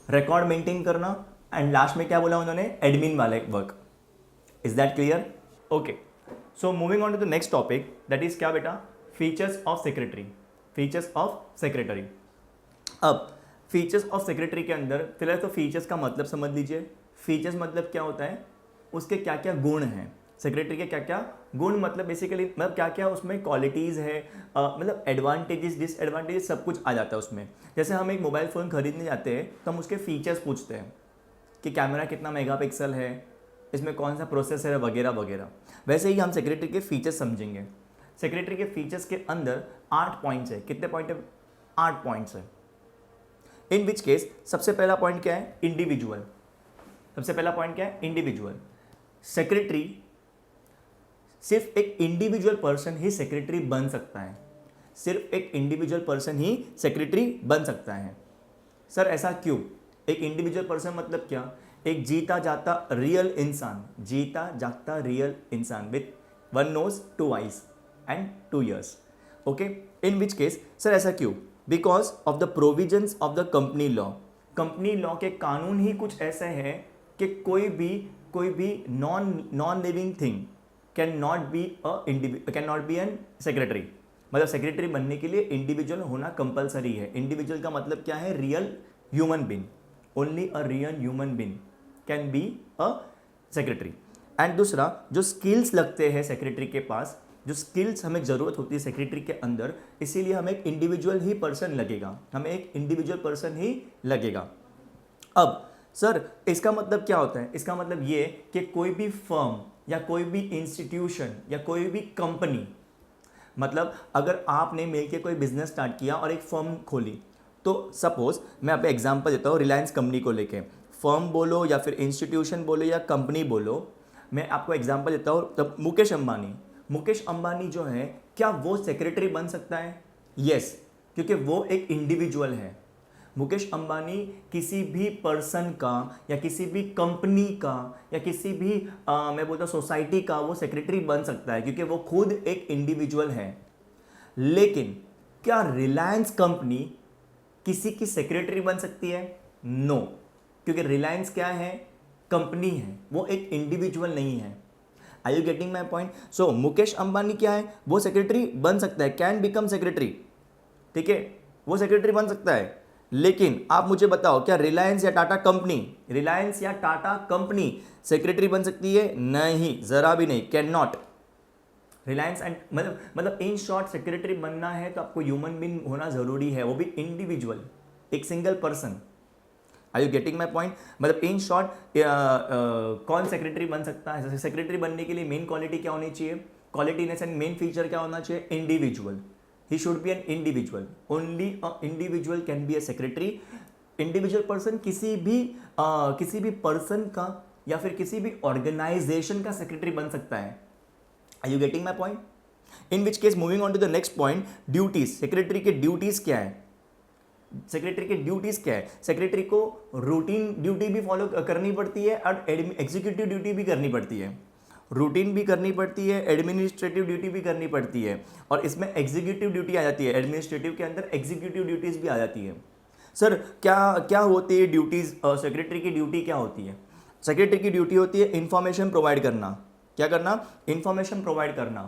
record maintain करना, and last में क्या बोला उन्होंने, admin वाले work. Is that clear? Okay. So moving on to the next topic, that is क्या बेटा, features of secretary. Features of secretary. अब features of secretary के अंदर फिलहाल तो features का मतलब समझ लीजिए। features मतलब क्या होता है, उसके क्या क्या गुण हैं, सेक्रेटरी के क्या क्या गुण, मतलब बेसिकली मतलब क्या क्या उसमें क्वालिटीज़ है, मतलब एडवांटेजेस डिसएडवांटेजेस सब कुछ आ जाता है उसमें। जैसे हम एक मोबाइल फ़ोन खरीदने जाते हैं तो हम उसके फीचर्स पूछते हैं कि कैमरा कितना मेगापिक्सल है, इसमें कौन सा प्रोसेसर है, वगैरह वगैरह। वैसे ही हम सेक्रेटरी के फीचर्स समझेंगे। सेक्रेटरी के फीचर्स के अंदर 8 पॉइंट्स है। कितने पॉइंट है? 8 पॉइंट्स है। इन विच केस सबसे पहला पॉइंट क्या है, इंडिविजुअल। सबसे पहला पॉइंट क्या है, इंडिविजुअल। सेक्रेटरी सिर्फ एक इंडिविजुअल पर्सन ही सेक्रेटरी बन सकता है। सिर्फ एक इंडिविजुअल पर्सन ही सेक्रेटरी बन सकता है। सर ऐसा क्यों? एक इंडिविजुअल पर्सन मतलब क्या? एक जीता जाता रियल इंसान, जीता जागता रियल इंसान with 1 nose 2 eyes and 2 ears. Okay, in which case sir ऐसा क्यों? Because of the provisions of the company law. Company law के कानून ही कुछ ऐसे हैं कि कोई भी non living thing can not be an secretary. मतलब सेक्रेटरी बनने के लिए इंडिविजुअल होना कंपलसरी है। इंडिविजुअल का मतलब क्या है, real human being. Only a real human being can be a secretary. And दूसरा, जो स्किल्स लगते हैं सेक्रेटरी के पास, जो स्किल्स हमें ज़रूरत होती है सेक्रेटरी के अंदर, इसीलिए हमें एक इंडिविजुअल ही पर्सन लगेगा, हमें एक इंडिविजुअल पर्सन ही लगेगा। अब सर इसका मतलब क्या होता है? इसका मतलब ये कि कोई भी फर्म या कोई भी इंस्टीट्यूशन या कोई भी कंपनी, मतलब अगर आपने मिलकर कोई बिजनेस स्टार्ट किया और एक फर्म खोली, तो सपोज मैं आप एग्जांपल देता हूँ रिलायंस कंपनी को लेके। फर्म बोलो या फिर इंस्टीट्यूशन बोलो या कंपनी बोलो, मैं आपको एग्जांपल देता हूँ। तब मुकेश अंबानी जो है, क्या वो सेक्रेटरी बन सकता है? यस, क्योंकि वो एक इंडिविजुअल है। मुकेश अंबानी किसी भी पर्सन का या किसी भी कंपनी का या किसी भी मैं बोलता सोसाइटी का वो सेक्रेटरी बन सकता है, क्योंकि वो खुद एक इंडिविजुअल है। लेकिन क्या रिलायंस कंपनी किसी की सेक्रेटरी बन सकती है? नो, क्योंकि रिलायंस क्या है, कंपनी है, वो एक इंडिविजुअल नहीं है। Are you getting my point? So Mukesh Ambani क्या है, वो सेक्रेटरी बन सकता है, कैन बिकम सेक्रेटरी। ठीक है, वो सेक्रेटरी बन सकता है। लेकिन आप मुझे बताओ, क्या रिलायंस या टाटा कंपनी सेक्रेटरी बन सकती है? नहीं, जरा भी नहीं, कैन नॉट। रिलायंस एंड मतलब इन शॉर्ट सेक्रेटरी बनना है तो आपको ह्यूमन बीइंग होना जरूरी है, वो भी इंडिविजुअल, एक single person. Are you getting my point? मतलब इन शॉर्ट कौन सेक्रेटरी बन सकता है? सेक्रेटरी बनने के लिए मेन क्वालिटी क्या होनी चाहिए? Quality in sense main feature क्या होना चाहिए? Individual. He should be an individual. Only a individual can be a secretary. Individual person किसी भी पर्सन का या फिर किसी भी ऑर्गेनाइजेशन का सेक्रेटरी बन सकता है। Are you getting my point? In which case, moving on to the next point, duties. Secretary के ड्यूटीज क्या है? सेक्रेटरी की ड्यूटीज क्या है? सेक्रेटरी को रूटीन ड्यूटी भी फॉलो करनी पड़ती है और एग्जीक्यूटिव ड्यूटी भी करनी पड़ती है। रूटीन भी करनी पड़ती है, एडमिनिस्ट्रेटिव ड्यूटी भी करनी पड़ती है, और इसमें एग्जीक्यूटिव ड्यूटी आ जाती है। एडमिनिस्ट्रेटिव के अंदर एग्जीक्यूटिव ड्यूटीज़ भी आ जाती है। सर क्या होती है ड्यूटीज़? सेक्रेटरी की ड्यूटी क्या होती है? सेक्रेटरी की ड्यूटी होती है इंफॉर्मेशन प्रोवाइड करना। क्या करना? इंफॉर्मेशन प्रोवाइड करना।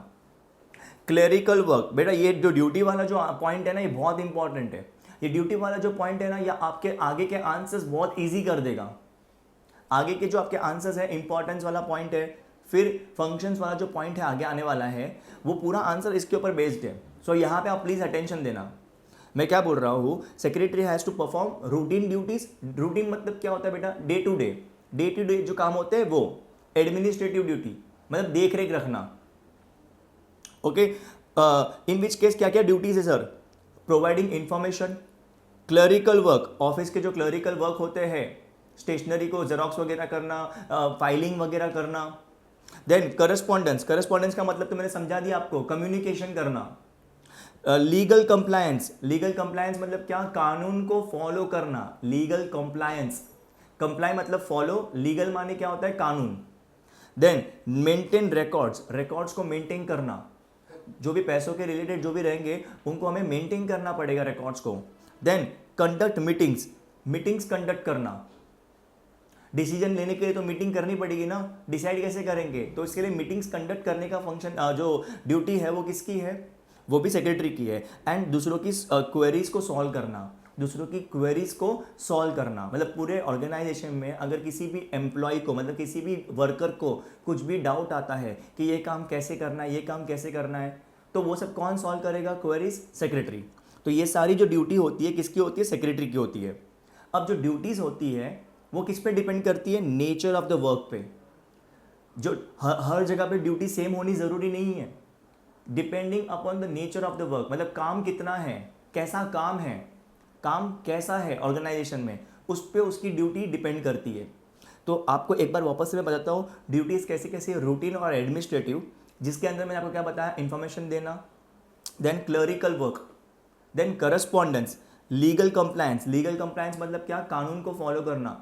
Clerical work. बेटा ये जो ड्यूटी वाला जो पॉइंट है ना, ये बहुत इंपॉर्टेंट है। ये ड्यूटी वाला जो पॉइंट है ना, ये आपके आगे के आंसर्स बहुत ईजी कर देगा। आगे के जो आपके आंसर्स है, इंपॉर्टेंस वाला पॉइंट है, फिर फंक्शंस वाला जो पॉइंट है आगे आने वाला है, वो पूरा आंसर इसके ऊपर बेस्ड है। सो यहाँ पे आप प्लीज़ अटेंशन देना। मैं क्या बोल रहा हूँ, secretary has to perform routine duties. Routine मतलब क्या होता है बेटा? डे टू डे जो काम होते हैं वो। एडमिनिस्ट्रेटिव ड्यूटी मतलब देख रेख रखना। ओके, इन विच केस क्या क्या ड्यूटीज है sir? Providing information, clerical work, office के जो क्लरिकल वर्क होते हैं, स्टेशनरी को जेरोक्स वगैरह करना, फाइलिंग वगैरह करना। देन करस्पॉन्डेंस, करस्पॉन्डेंस का मतलब तो मैंने समझा दिया आपको, कम्युनिकेशन करना। लीगल कंप्लायंस, लीगल कंप्लायंस मतलब क्या, कानून को फॉलो करना, लीगल कंप्लायंस। कंप्लाई मतलब फॉलो, लीगल माने क्या होता है, कानून। देन मेंटेन रिकॉर्ड्स, रिकॉर्ड्स को मेंटेन करना, जो भी पैसों के रिलेटेड जो भी रहेंगे उनको हमें मेंटेन करना पड़ेगा रिकॉर्ड्स को। Then conduct meetings, meetings conduct करना, डिसीजन लेने के लिए तो मीटिंग करनी पड़ेगी ना, डिसाइड कैसे करेंगे, तो इसके लिए मीटिंग्स कंडक्ट करने का फंक्शन, जो ड्यूटी है वो किसकी है, वो भी सेक्रेटरी की है। एंड दूसरों की क्वेरीज को सॉल्व करना, दूसरों की क्वेरीज को सॉल्व करना, मतलब पूरे ऑर्गेनाइजेशन में अगर किसी भी एम्प्लॉय को, मतलब किसी भी वर्कर को कुछ भी डाउट आता है कि ये काम कैसे करना है, ये काम कैसे करना है, तो वो सब कौन सॉल्व करेगा, क्वेरीज, सेक्रेटरी। तो ये सारी जो ड्यूटी होती है किसकी होती है, सेक्रेटरी की होती है। अब जो ड्यूटीज़ होती है वो किस पे डिपेंड करती है, नेचर ऑफ द वर्क पे। जो हर जगह पे ड्यूटी सेम होनी ज़रूरी नहीं है, depending upon the nature of the work, मतलब काम कितना है, कैसा काम है, काम कैसा है ऑर्गेनाइजेशन में, उस पर उसकी ड्यूटी डिपेंड करती है। तो आपको एक बार वापस से मैं बताता हूँ ड्यूटीज़ कैसे कैसे, रूटीन और एडमिनिस्ट्रेटिव, जिसके अंदर मैंने आपको क्या बताया, इन्फॉर्मेशन देना, then clerical work, then correspondence, legal compliance, legal compliance मतलब क्या, कानून को फॉलो करना,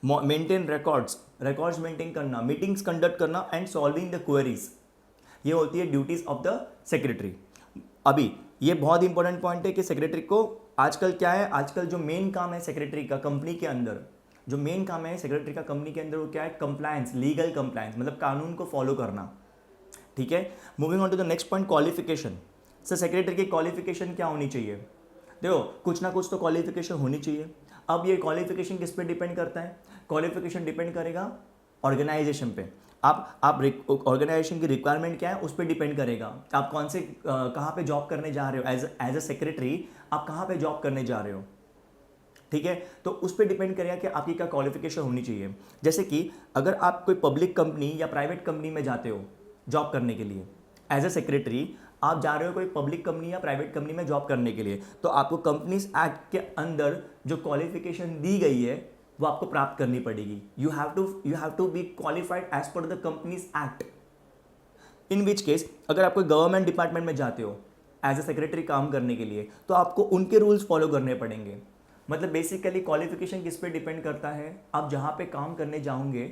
मेंटेन रिकॉर्ड्स, रिकॉर्ड्स मेंटेन करना, मीटिंग्स कंडक्ट करना एंड सॉल्विंग द क्वेरीज, ये होती है ड्यूटीज ऑफ द सेक्रेटरी। अभी ये बहुत इंपॉर्टेंट पॉइंट है कि सेक्रेटरी को आजकल क्या है, आजकल जो मेन काम है सेक्रेटरी का कंपनी के अंदर, जो मेन काम है सेक्रेटरी का कंपनी के अंदर वो क्या है, कंप्लायंस, लीगल कंप्लायंस मतलब कानून को फॉलो करना। ठीक है, moving on to the next point, qualification. Sir secretary की क्वालिफिकेशन क्या होनी चाहिए, देखो कुछ ना कुछ तो क्वालिफिकेशन होनी चाहिए। अब ये क्वालिफिकेशन किस पे डिपेंड करता है, क्वालिफिकेशन डिपेंड करेगा ऑर्गेनाइजेशन पे। आप ऑर्गेनाइजेशन की रिक्वायरमेंट क्या है उस पर डिपेंड करेगा, आप कौन से कहाँ पे जॉब करने जा रहे हो, एज अ सेक्रेटरी आप कहाँ पे जॉब करने जा रहे हो। ठीक है, तो उस पर डिपेंड करेगा कि आपकी क्या क्वालिफिकेशन होनी चाहिए। जैसे कि अगर आप कोई पब्लिक कंपनी या प्राइवेट कंपनी में जाते हो जॉब करने के लिए, एज अ सेक्रेटरी आप जा रहे हो कोई पब्लिक कंपनी या प्राइवेट कंपनी में जॉब करने के लिए, तो आपको कंपनीज एक्ट के अंदर जो क्वालिफिकेशन दी गई है वो आपको प्राप्त करनी पड़ेगी। You have to be qualified as per the companies act. In which case अगर आप कोई गवर्नमेंट डिपार्टमेंट में जाते हो एज ए सेक्रेटरी काम करने के लिए, तो आपको उनके रूल्स फॉलो करने पड़ेंगे। मतलब बेसिकली क्वालिफिकेशन किस पे डिपेंड करता है, आप जहाँ पे काम करने जाओगे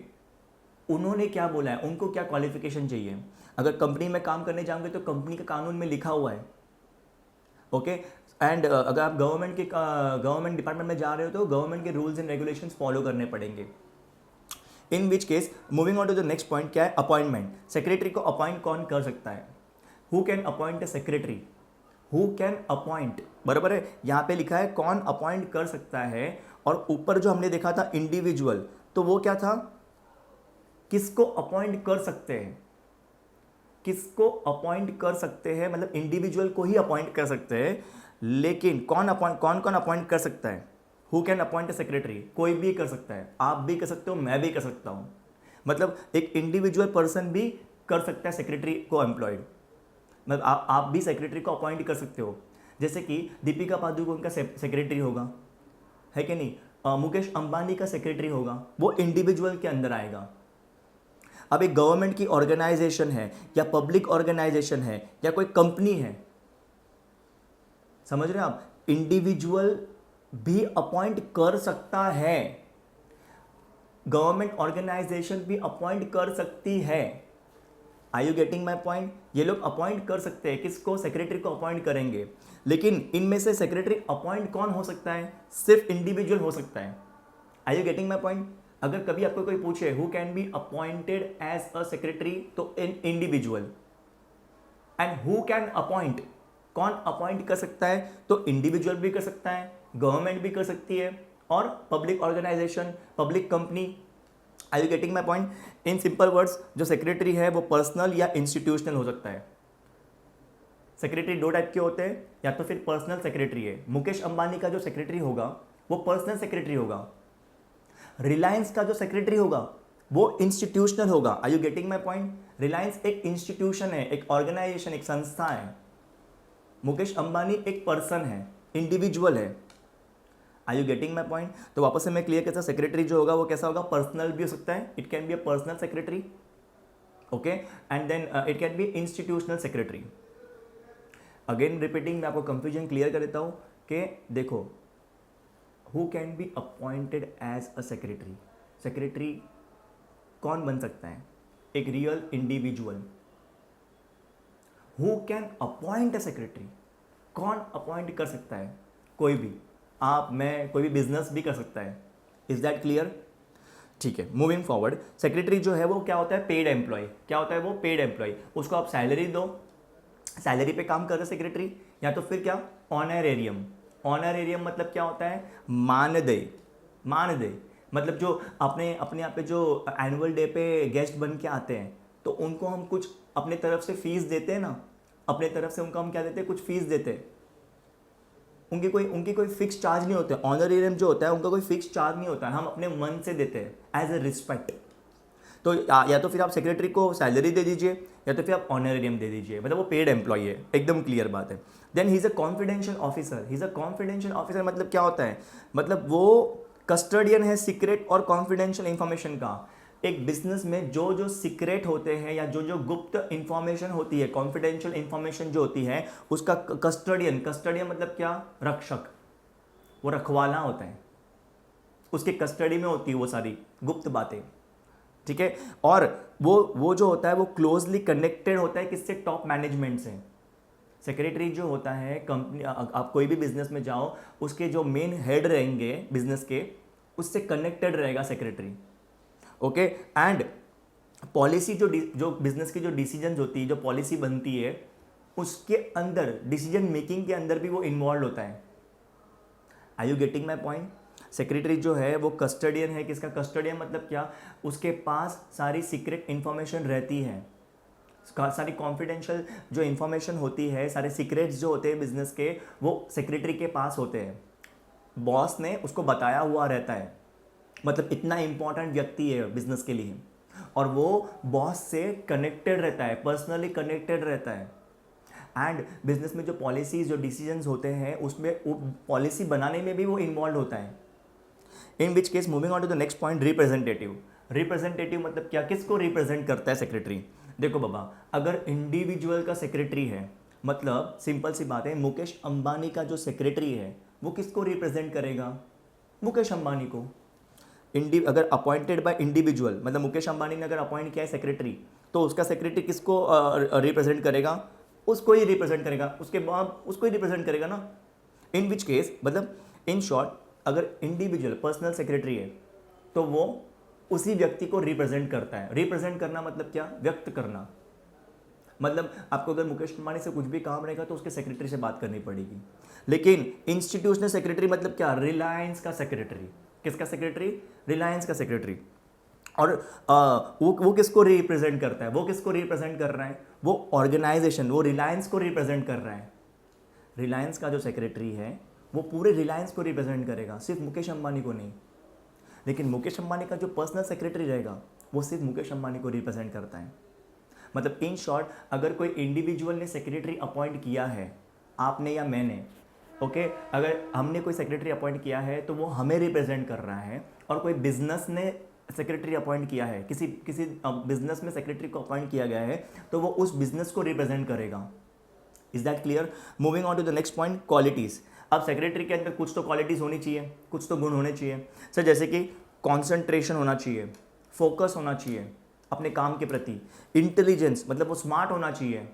उन्होंने क्या बोला है, उनको क्या क्वालिफिकेशन चाहिए। अगर कंपनी में काम करने जाओगे तो कंपनी के कानून में लिखा हुआ है, ओके। एंड अगर आप गवर्नमेंट डिपार्टमेंट में जा रहे हो तो गवर्नमेंट के रूल्स एंड रेगुलेशंस फॉलो करने पड़ेंगे। In which case moving on to the next point, क्या है, अपॉइंटमेंट। सेक्रेटरी को अपॉइंट कौन कर सकता है, who can appoint a secretary, who can appoint, बराबर है, यहाँ पे लिखा है कौन अपॉइंट कर सकता है, और ऊपर जो हमने देखा था इंडिविजुअल, तो वो क्या था, किसको अपॉइंट कर सकते हैं, किसको अपॉइंट कर सकते हैं, मतलब इंडिविजुअल को ही अपॉइंट कर सकते हैं। लेकिन कौन कौन अपॉइंट कर सकता है, who can appoint a secretary, कोई भी कर सकता है, आप भी कर सकते हो, मैं भी कर सकता हूँ। मतलब एक इंडिविजुअल पर्सन भी कर सकता है सेक्रेटरी को एम्प्लॉयड, मतलब आप भी सेक्रेटरी को अपॉइंट कर सकते हो। जैसे कि दीपिका पादुकोण का सेक्रेटरी होगा, है कि नहीं, मुकेश अंबानी का सेक्रेटरी होगा, वो इंडिविजुअल के अंदर आएगा। अब एक गवर्नमेंट की ऑर्गेनाइजेशन है या पब्लिक ऑर्गेनाइजेशन है या कोई कंपनी है, समझ रहे हैं आप, इंडिविजुअल भी अपॉइंट कर सकता है, गवर्नमेंट ऑर्गेनाइजेशन भी अपॉइंट कर सकती है। Are you getting my point, ये लोग अपॉइंट कर सकते हैं, किसको, सेक्रेटरी को अपॉइंट करेंगे। लेकिन इनमें से सेक्रेटरी अपॉइंट कौन हो सकता है, सिर्फ इंडिविजुअल हो सकता है। Are you getting my point, अगर कभी आपको कोई पूछे who can be appointed as a secretary, तो in individual. And who can appoint, कौन अपॉइंट कर सकता है, तो इंडिविजुअल भी कर सकता है, गवर्नमेंट भी कर सकती है, और public organisation, public company. Are you getting my point, in simple words जो सेक्रेटरी है वो पर्सनल या इंस्टीट्यूशनल हो सकता है। सेक्रेटरी दो टाइप के होते हैं, या तो फिर पर्सनल सेक्रेटरी है, मुकेश अंबानी का जो सेक्रेटरी होगा वो पर्सनल सेक्रेटरी होगा, रिलायंस का जो सेक्रेटरी होगा वो इंस्टीट्यूशनल होगा। Are you getting my point, Reliance एक इंस्टीट्यूशन है, एक ऑर्गेनाइजेशन, एक संस्था है, मुकेश अंबानी एक पर्सन है, इंडिविजुअल है। Are you getting my point? तो वापस से मैं क्लियर करता, सेक्रेटरी जो होगा वो कैसा होगा, पर्सनल भी हो सकता है, it can be a personal secretary, okay, and then it can be institutional secretary. Again repeating, मैं आपको कंफ्यूजन क्लियर कर देता हूँ कि देखो, who can be appointed as a secretary, secretary कौन बन सकता है, एक real individual. Who can appoint a secretary, कौन अपॉइंट कर सकता है, कोई भी, आप, मैं, कोई भी बिजनेस भी कर सकता है। Is that clear? ठीक है, मूविंग फॉरवर्ड, सेक्रेटरी जो है वो क्या होता है, पेड एम्प्लॉय। क्या होता है वो, पेड एम्प्लॉय। उसको आप सैलरी दो, सैलरी पे काम कर रहे सेक्रेटरी, या तो फिर क्या, ऑनरेरियम। ऑनरेरियम मतलब क्या होता है, मानदेय। मानदेय मतलब जो अपने अपने यहाँ पे जो एनुअल डे पे गेस्ट बन के आते हैं, तो उनको हम कुछ अपने तरफ से फीस देते हैं ना, अपने तरफ से उनको हम क्या देते हैं, कुछ फीस देते हैं। उनकी कोई फिक्स चार्ज नहीं होते। ऑनरेरियम जो होता है उनका कोई फिक्स चार्ज नहीं होता है, हम अपने मन से देते हैं एज ए रिस्पेक्ट। तो या तो फिर आप सेक्रेटरी को सैलरी दे दीजिए, या तो फिर आप ऑनरेरियम दे दीजिए, मतलब वो पेड एम्प्लॉय है, एकदम क्लियर बात है। Then he is a confidential officer. He is a confidential officer मतलब क्या होता है, मतलब वो कस्टडियन है सीक्रेट और कॉन्फिडेंशियल इंफॉर्मेशन का। एक बिजनेस में जो जो सीक्रेट होते हैं या जो जो गुप्त इंफॉर्मेशन होती है, कॉन्फिडेंशियल इंफॉर्मेशन जो होती है, उसका कस्टडियन, कस्टडियन मतलब क्या, रक्षक, वो रखवाला होता है, उसके कस्टडी में होती है वो सारी गुप्त बातें, ठीक है। और वो जो होता है वो क्लोजली कनेक्टेड होता है किससे, टॉप मैनेजमेंट से। सेक्रेटरी जो होता है कंपनी, आप कोई भी बिजनेस में जाओ, उसके जो मेन हेड रहेंगे बिजनेस के, उससे कनेक्टेड रहेगा सेक्रेटरी, ओके। एंड पॉलिसी जो बिजनेस की जो डिसीजन होती है, जो पॉलिसी बनती है, उसके अंदर डिसीजन मेकिंग के अंदर भी वो इन्वॉल्व होता है। Are you getting my point? Secretary जो है वो कस्टडियन है, किसका कस्टडियन मतलब क्या, उसके पास सारी सीक्रेट इंफॉर्मेशन रहती है, सारी कॉन्फिडेंशियल जो इंफॉर्मेशन होती है, सारे सीक्रेट्स जो होते हैं बिजनेस के, वो सेक्रेटरी के पास होते हैं। बॉस ने उसको बताया हुआ रहता है, मतलब इतना इंपॉर्टेंट व्यक्ति है बिजनेस के लिए, और वो बॉस से कनेक्टेड रहता है, पर्सनली कनेक्टेड रहता है। एंड बिजनेस में जो पॉलिसीज, जो डिसीजंस होते हैं, उसमें पॉलिसी बनाने में भी वो इन्वॉल्व होता है। In which case, moving on to the next point, representative. Representative मतलब क्या, किसको रिप्रेजेंट करता है सेक्रेटरी? देखो बाबा, अगर इंडिविजुअल का सेक्रेटरी है, मतलब सिंपल सी बात है, मुकेश अंबानी का जो सेक्रेटरी है वो किसको रिप्रेजेंट करेगा, मुकेश अंबानी को। अगर अपॉइंटेड बाय इंडिविजुअल, मतलब मुकेश अंबानी ने अगर अपॉइंट किया है सेक्रेटरी, तो उसका सेक्रेटरी किसको रिप्रेजेंट करेगा, उसको ही रिप्रेजेंट करेगा, उसके बाद उसको ही रिप्रेजेंट करेगा ना। इन विच केस, मतलब इन शॉर्ट, अगर इंडिविजुअल पर्सनल सेक्रेटरी है तो वो उसी व्यक्ति को रिप्रेजेंट करता है। रिप्रेजेंट करना मतलब क्या, व्यक्त करना। मतलब आपको अगर मुकेश अंबानी से कुछ भी काम रहेगा तो उसके सेक्रेटरी से बात करनी पड़ेगी। लेकिन इंस्टीट्यूशनल सेक्रेटरी मतलब क्या, रिलायंस का सेक्रेटरी। किसका सेक्रेटरी, रिलायंस का सेक्रेटरी। और वो किसको रिप्रेजेंट करता है, वो किसको रिप्रेजेंट कर रहा है, वो ऑर्गेनाइजेशन, वो रिलायंस को रिप्रेजेंट कर रहा है। रिलायंस का जो सेक्रेटरी है वो पूरे रिलायंस को रिप्रेजेंट करेगा, सिर्फ मुकेश अंबानी को नहीं। लेकिन मुकेश अंबानी का जो पर्सनल सेक्रेटरी रहेगा वो सिर्फ मुकेश अंबानी को रिप्रेजेंट करता है। मतलब इन शॉर्ट, अगर कोई इंडिविजुअल ने सेक्रेटरी अपॉइंट किया है, आपने या मैंने, ओके, अगर हमने कोई सेक्रेटरी अपॉइंट किया है तो वो हमें रिप्रेजेंट कर रहा है। और कोई बिजनेस ने सेक्रेटरी अपॉइंट किया है, किसी किसी बिजनेस में सेक्रेटरी को अपॉइंट किया गया है, तो वो उस बिजनेस को रिप्रेजेंट करेगा। Is that clear? Moving on to the next point, qualities. अब सेक्रेटरी के अंदर कुछ तो क्वालिटीज होनी चाहिए, कुछ तो गुण होने चाहिए सर, जैसे कि कॉन्सेंट्रेशन होना चाहिए, फोकस होना चाहिए अपने काम के प्रति, इंटेलिजेंस मतलब वो स्मार्ट होना चाहिए,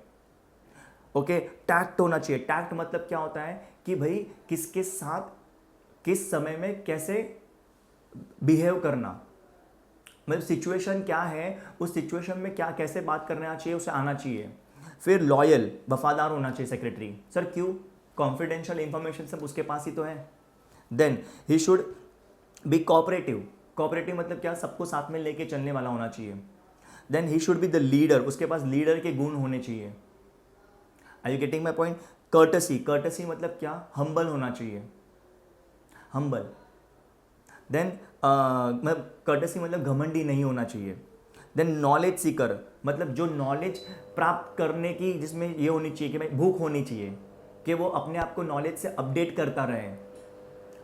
ओके, टैक्ट होना चाहिए। टैक्ट मतलब क्या होता है कि भाई किसके साथ किस समय में कैसे बिहेव करना, मतलब सिचुएशन क्या है, उस सिचुएशन में क्या कैसे बात करना चाहिए, उसे आना चाहिए। फिर लॉयल, वफादार होना चाहिए सेक्रेटरी। सर क्यों, कॉन्फिडेंशियल इंफॉर्मेशन सब उसके पास ही तो है। Then he should be cooperative. Cooperative मतलब क्या, सबको साथ में लेके चलने वाला होना चाहिए। Then he should be the leader, उसके पास लीडर के गुण होने चाहिए। Are you getting my point? Courtesy, courtesy मतलब क्या, हम्बल होना चाहिए, हम्बल। देन मतलब कर्टसी मतलब घमंडी नहीं होना चाहिए। देन नॉलेज सीकर, मतलब जो नॉलेज प्राप्त करने की जिसमें ये होनी चाहिए कि भाई भूख होनी चाहिए कि वो अपने आप को नॉलेज से अपडेट करता रहे।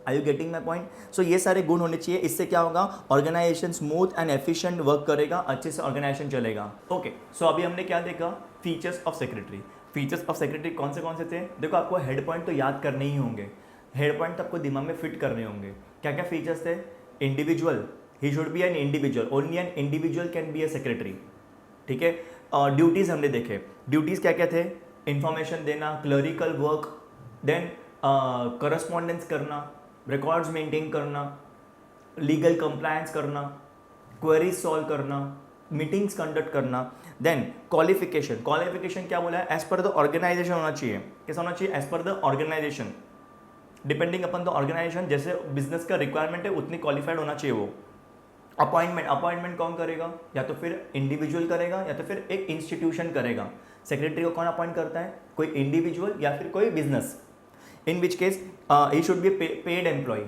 Are you getting my point? So ये सारे गुण होने चाहिए, इससे क्या होगा, organisation smooth and efficient work करेगा, अच्छे से ऑर्गेनाइजेशन चलेगा। ओके, सो अभी हमने क्या देखा, features of secretary. Features of secretary कौन से थे? देखो आपको हेड पॉइंट तो याद करने ही होंगे, हेड पॉइंट आपको दिमाग में फिट करने होंगे। क्या क्या फीचर्स थे? Individual, he should B an individual, only an individual can be A secretary. ठीक है, ड्यूटीज़ हमने देखे, ड्यूटीज़ क्या क्या थे? इंफॉर्मेशन देना, क्लरिकल वर्क, देन करस्पॉन्डेंस करना, रिकॉर्ड्स मेंटेन करना, लीगल कंप्लायंस करना, क्वेरीज सॉल्व करना, मीटिंग्स कंडक्ट करना। देन क्वालिफिकेशन, क्वालिफिकेशन क्या बोला है? एज पर द ऑर्गेनाइजेशन होना चाहिए। कैसा होना चाहिए? As per the organisation, depending upon the organisation, जैसे बिजनेस का रिक्वायरमेंट है उतनी क्वालिफाइड होना चाहिए वो। अपॉइंटमेंट, अपॉइंटमेंट कौन करेगा? या तो फिर इंडिविजुअल करेगा या तो फिर एक इंस्टीट्यूशन करेगा। सेक्रेटरी को कौन अपॉइंट करता है? कोई इंडिविजुअल या फिर कोई business. In which case he should be paid employ,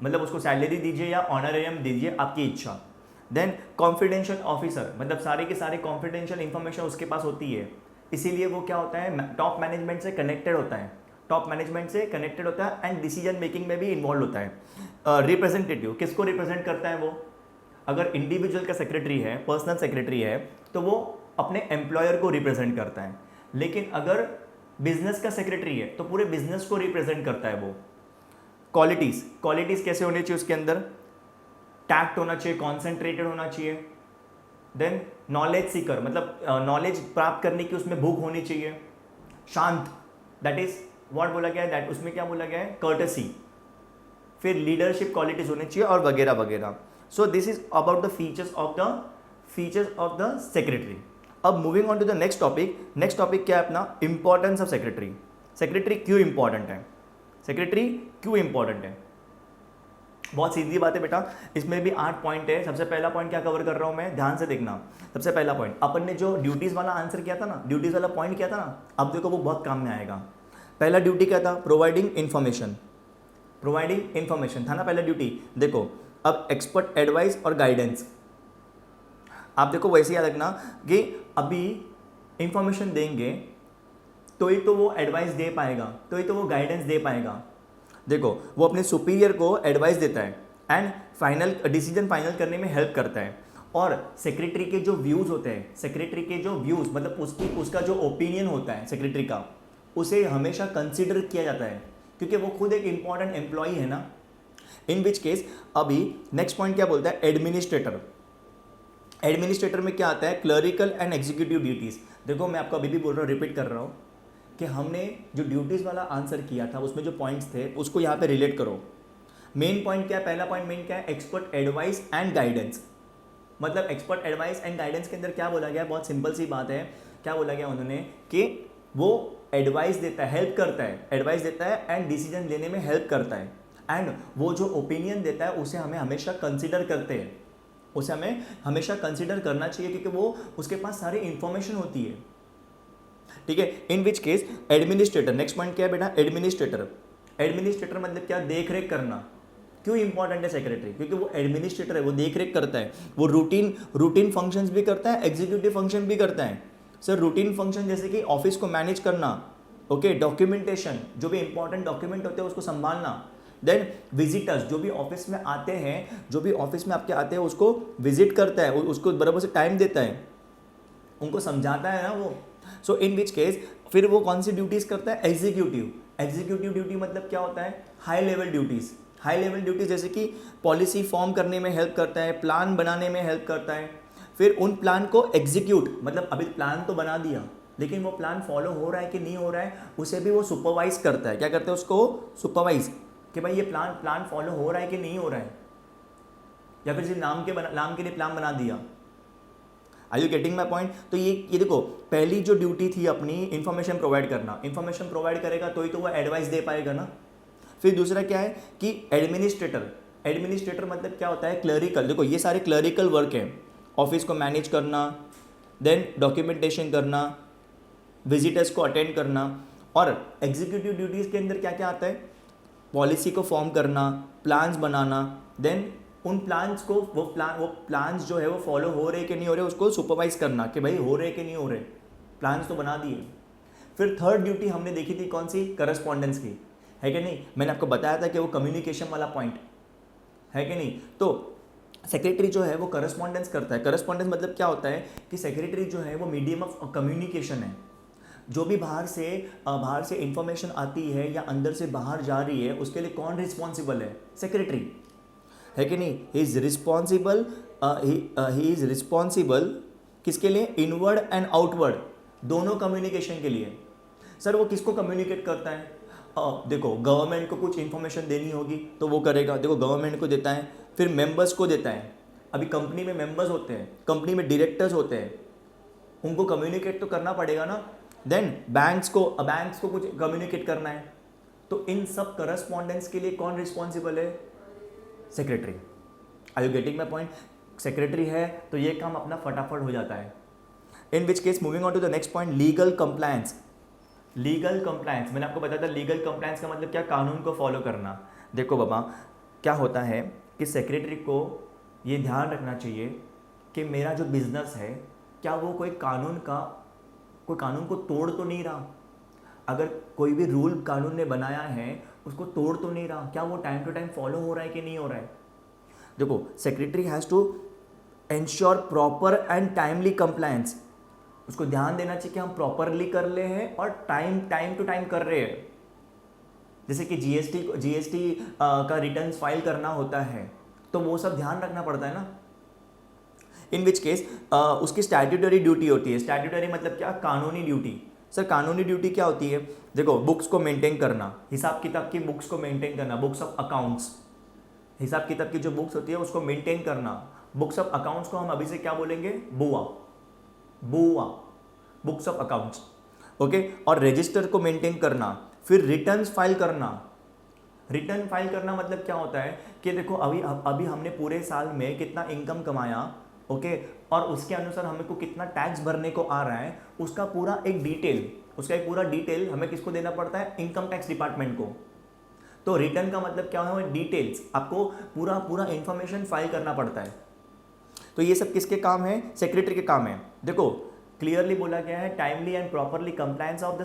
मतलब उसको सैलरी दीजिए या ऑनरेरियम दीजिए, आपकी इच्छा। देन कॉन्फिडेंशियल ऑफिसर, मतलब सारे के सारे कॉन्फिडेंशियल इंफॉर्मेशन उसके पास होती है, इसीलिए वो क्या होता है, टॉप मैनेजमेंट से कनेक्टेड होता है, टॉप मैनेजमेंट से कनेक्टेड होता है एंड डिसीजन मेकिंग में भी इन्वॉल्व होता है। रिप्रेजेंटेटिव, किसको रिप्रेजेंट करता है वो? अगर इंडिविजुअल का सेक्रेटरी है, पर्सनल सेक्रेटरी है, तो वो अपने एम्प्लॉयर को रिप्रेजेंट करता है, लेकिन अगर बिजनेस का सेक्रेटरी है तो पूरे बिजनेस को रिप्रेजेंट करता है वो। क्वालिटीज़, क्वालिटीज़ कैसे होनी चाहिए उसके अंदर? टैक्ट होना चाहिए, कॉन्सेंट्रेटेड होना चाहिए। देन नॉलेज सीकर, मतलब नॉलेज प्राप्त करने की उसमें भूख होनी चाहिए। शांत, दैट इज व्हाट बोला गया है, दैट उसमें क्या बोला गया है? कर्टसी। फिर लीडरशिप क्वालिटीज होनी चाहिए और वगैरह वगैरह। So this is about the features of the secretary. अब moving on to the next topic. Next topic क्या है अपना? Importance of secretary. सेक्रेटरी क्यों इंपॉर्टेंट है? सेक्रेटरी क्यों इंपॉर्टेंट है? बहुत सीधी बात है बेटा, इसमें भी 8 पॉइंट है। सबसे पहला पॉइंट क्या कवर कर रहा हूं मैं, ध्यान से देखना। सबसे पहला पॉइंट, अपन ने जो ड्यूटीज वाला आंसर किया था ना, ड्यूटीज वाला पॉइंट किया था ना, अब देखो वो बहुत काम में आएगा। पहला ड्यूटी क्या था? Providing information. प्रोवाइडिंग इंफॉर्मेशन था ना पहला ड्यूटी। देखो अब एक्सपर्ट एडवाइस और गाइडेंस, आप देखो वैसे याद रखना कि अभी इंफॉर्मेशन देंगे तो ही तो वो एडवाइस दे पाएगा, तो ही तो वो गाइडेंस दे पाएगा। देखो वो अपने सुपीरियर को एडवाइस देता है एंड फाइनल डिसीजन फाइनल करने में हेल्प करता है। और सेक्रेटरी के जो व्यूज़ होते हैं, सेक्रेटरी के जो व्यूज़ मतलब उसका जो ओपिनियन होता है सेक्रेटरी का, उसे हमेशा कंसिडर किया जाता है क्योंकि वो खुद एक इंपॉर्टेंट एम्प्लॉई है ना। इन विच केस अभी नेक्स्ट पॉइंट क्या बोलता है? एडमिनिस्ट्रेटर। एडमिनिस्ट्रेटर में क्या आता है? Clerical and executive duties. देखो मैं आपको अभी भी बोल रहा हूँ, रिपीट कर रहा हूँ कि हमने जो ड्यूटीज़ वाला आंसर किया था उसमें जो पॉइंट्स थे उसको यहाँ पे रिलेट करो। मेन पॉइंट क्या है? पहला पॉइंट मेन क्या है? Expert advice and guidance. मतलब एक्सपर्ट एडवाइस एंड गाइडेंस के अंदर क्या बोला गया? बहुत सिंपल सी बात है। क्या बोला गया उन्होंने कि वो एडवाइस देता है, हेल्प करता है, एडवाइस देता है एंड डिसीजन लेने में हेल्प करता है। एंड वो जो ओपिनियन देता है उसे हमें हमेशा कंसिडर करते हैं, उसे हमें हमेशा कंसिडर करना चाहिए क्योंकि वो उसके पास सारी इंफॉर्मेशन होती है। ठीक है, in which case administrator. Next point क्या है बेटा? एडमिनिस्ट्रेटर। एडमिनिस्ट्रेटर मतलब क्या? देख रेख करना। क्यों इंपॉर्टेंट है सेक्रेटरी? क्योंकि वो एडमिनिस्ट्रेटर है, वो देख रेख करता है, वो रूटीन फंक्शंस भी करता है, एग्जीक्यूटिव फंक्शन भी करता है। सर रूटीन फंक्शन जैसे कि ऑफिस को मैनेज करना, ओके, डॉक्यूमेंटेशन, जो भी इंपॉर्टेंट डॉक्यूमेंट होते हैं उसको संभालना। देन विजिटर्स, जो भी ऑफिस में आते हैं, जो भी ऑफिस में आपके आते हैं उसको विजिट करता है, उसको बराबर से टाइम देता है, उनको समझाता है ना वो। सो इन विच केस फिर वो कौन सी ड्यूटीज़ करता है? एग्जीक्यूटिव। एग्जीक्यूटिव ड्यूटी मतलब क्या होता है? High level duties. High level duties जैसे कि पॉलिसी फॉर्म करने में हेल्प करता है, प्लान बनाने में हेल्प करता है, फिर उन प्लान को एग्जीक्यूट, मतलब अभी प्लान तो बना दिया लेकिन वो प्लान फॉलो हो रहा है कि नहीं हो रहा है उसे भी वो सुपरवाइज करता है। क्या करता है? उसको सुपरवाइज कि भाई ये प्लान फॉलो हो रहा है कि नहीं हो रहा है, या फिर सिर्फ नाम के लिए प्लान बना दिया। Are you getting my point? तो ये देखो पहली जो ड्यूटी थी अपनी इंफॉर्मेशन प्रोवाइड करना, इंफॉर्मेशन प्रोवाइड करेगा तो ही तो वो एडवाइस दे पाएगा ना। फिर दूसरा क्या है कि एडमिनिस्ट्रेटर। एडमिनिस्ट्रेटर मतलब क्या होता है? क्लरिकल। देखो ये सारे क्लरिकल वर्क हैं, ऑफिस को मैनेज करना, देन डॉक्यूमेंटेशन करना, विजिटर्स को अटेंड करना। और एग्जीक्यूटिव ड्यूटीज़ के अंदर क्या क्या आता है? पॉलिसी को फॉर्म करना, प्लान्स बनाना, देन उन प्लान्स को वो प्लान्स जो है वो फॉलो हो रहे कि नहीं हो रहे उसको सुपरवाइज करना कि भाई हो रहे कि नहीं हो रहे, प्लान्स तो बना दिए। फिर थर्ड ड्यूटी हमने देखी थी कौन सी? करस्पॉन्डेंस की। है कि नहीं? मैंने आपको बताया था कि वो कम्युनिकेशन वाला पॉइंट है कि नहीं? तो सेक्रेटरी जो है वो करस्पॉन्डेंस करता है। करस्पॉन्डेंस मतलब क्या होता है कि सेक्रेटरी जो है वो मीडियम ऑफ कम्युनिकेशन है। जो भी बाहर से इंफॉर्मेशन आती है या अंदर से बाहर जा रही है, उसके लिए कौन रिस्पॉन्सिबल है? सेक्रेटरी, है कि नहीं? He is responsible, he is responsible किसके लिए? इनवर्ड एंड आउटवर्ड, दोनों कम्युनिकेशन के लिए। सर वो किसको कम्युनिकेट करता है? देखो गवर्नमेंट को कुछ इन्फॉर्मेशन देनी होगी तो वो करेगा, देखो गवर्नमेंट को देता है, फिर मेंबर्स को देता है। अभी कंपनी में मेंबर्स होते हैं, कंपनी में डायरेक्टर्स होते हैं, उनको कम्युनिकेट तो करना पड़ेगा ना। देन बैंक्स को कुछ कम्युनिकेट करना है। तो इन सब करस्पॉन्डेंस के लिए कौन रिस्पॉन्सिबल है? Secretary. Are you getting my point? Secretary है तो ये काम अपना फटाफट हो जाता है। In which case moving on to the next point, legal compliance. Legal compliance, मैंने आपको बताया था लीगल कंप्लायंस का मतलब क्या? कानून को फॉलो करना। देखो बाबा, क्या होता है कि सेक्रेटरी को ये ध्यान रखना चाहिए कि मेरा जो बिजनेस है क्या वो कोई कानून को तोड़ तो नहीं रहा। अगर कोई भी रूल कानून ने बनाया है उसको तोड़ तो नहीं रहा, क्या वो टाइम टू टाइम फॉलो हो रहा है कि नहीं हो रहा है? देखो secretary has to ensure proper and timely compliance. उसको ध्यान देना चाहिए कि हम प्रॉपरली कर ले हैं और टाइम टू टाइम कर रहे हैं। जैसे कि जीएसटी का रिटर्न फाइल करना होता है तो वो सब ध्यान रखना पड़ता है ना। इन विच केस उसकी स्टैट्यूटरी ड्यूटी होती है। स्टैट्यूटरी मतलब क्या? कानूनी ड्यूटी। सर कानूनी ड्यूटी क्या होती है? देखो बुक्स को मेंटेन करना, हिसाब किताब की बुक्स को मेंटेन करना, बुक्स ऑफ अकाउंट्स, हिसाब किताब की जो बुक्स होती है उसको मेंटेन करना। बुक्स ऑफ अकाउंट्स को हम अभी से क्या बोलेंगे? बुआ बुक्स ऑफ अकाउंट्स, ओके। और रजिस्टर को मेंटेन करना, फिर रिटर्न्स फाइल करना। रिटर्न फाइल करना मतलब क्या होता है कि देखो अभी हमने पूरे साल में कितना इनकम कमाया, ओके, और उसके अनुसार हमें को कितना टैक्स भरने को आ रहा है, उसका एक पूरा डिटेल हमें किसको देना पड़ता है? इनकम टैक्स डिपार्टमेंट को। तो रिटर्न का मतलब क्या है? डिटेल्स, आपको पूरा इंफॉर्मेशन फाइल करना पड़ता है। तो ये सब किसके काम है? सेक्रेटरी के काम है। देखो क्लियरली बोला गया है timely and properly compliance of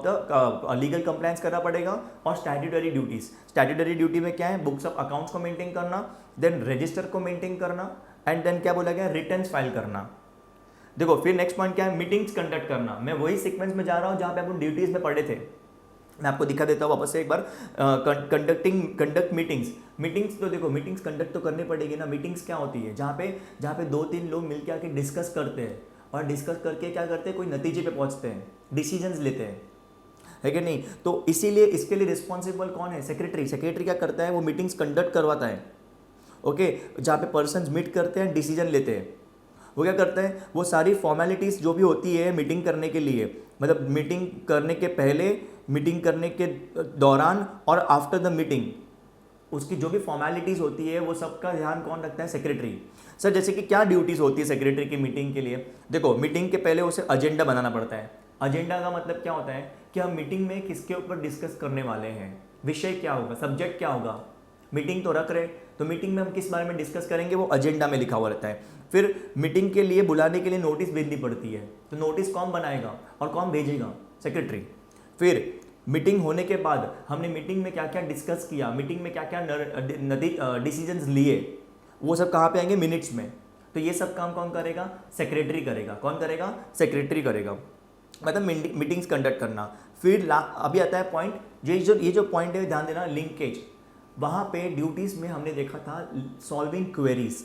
the legal compliance करना पड़ेगा। और स्टैट्यूटरी ड्यूटीज, स्टैट्यूटरी ड्यूटी में क्या है? बुक्स ऑफ अकाउंट्स को मेंटेन करना, देन रजिस्टर को मेंटेन करना, एंड देन क्या बोला गया? रिटर्न्स फाइल करना। देखो फिर नेक्स्ट पॉइंट क्या है? मीटिंग्स कंडक्ट करना। मैं वही सीक्वेंस में जा रहा हूँ जहाँ पे अपन ड्यूटीज में पढ़े थे। मैं आपको दिखा देता हूँ वापस से एक बार। कंडक्ट मीटिंग्स तो देखो मीटिंग्स कंडक्ट तो करनी पड़ेगी ना। मीटिंग्स क्या होती है? जहाँ पे 2-3 लोग मिलकर आके डिस्कस करते हैं, और डिस्कस करके क्या करते हैं? कोई नतीजे पे पहुँचते हैं, डिसीजंस लेते हैं, है कि नहीं? तो इसीलिए इसके लिए रिस्पॉन्सिबल कौन है? सेक्रेटरी। सेक्रेटरी क्या करता है? वो मीटिंग्स कंडक्ट करवाता है, ओके, जहाँ पे पर्सन्स मीट करते हैं, डिसीजन लेते हैं। वो क्या करता है? वो सारी फॉर्मेलिटीज़ जो भी होती है मीटिंग करने के लिए, मतलब मीटिंग करने के पहले, मीटिंग करने के दौरान और आफ्टर द मीटिंग, उसकी जो भी फॉर्मेलिटीज़ होती है वो सबका ध्यान कौन रखता है? सेक्रेटरी। सर जैसे कि क्या ड्यूटीज़ होती है सेक्रेटरी की मीटिंग के लिए? देखो मीटिंग के पहले उसे एजेंडा बनाना पड़ता है। एजेंडा का मतलब क्या होता है कि हम मीटिंग में किसके ऊपर डिस्कस करने वाले हैं, विषय क्या होगा, सब्जेक्ट क्या होगा। मीटिंग तो रख रहे, तो मीटिंग में हम किस बारे में डिस्कस करेंगे वो एजेंडा में लिखा हुआ रहता है। फिर मीटिंग के लिए बुलाने के लिए नोटिस भेजनी पड़ती है, तो नोटिस कौन बनाएगा और कौन भेजेगा? सेक्रेटरी। फिर मीटिंग होने के बाद हमने मीटिंग में क्या क्या डिस्कस किया, मीटिंग में क्या क्या डिसीजंस लिए, वो सब कहाँ पे आएंगे? मिनट्स में। तो ये सब काम कौन करेगा? सेक्रेटरी करेगा। कौन करेगा? सेक्रेटरी करेगा। मतलब मीटिंग्स कंडक्ट करना। फिर अभी आता है पॉइंट, ये जो पॉइंट है ध्यान देना, लिंकेज। वहाँ पे ड्यूटीज़ में हमने देखा था सॉल्विंग क्वेरीज,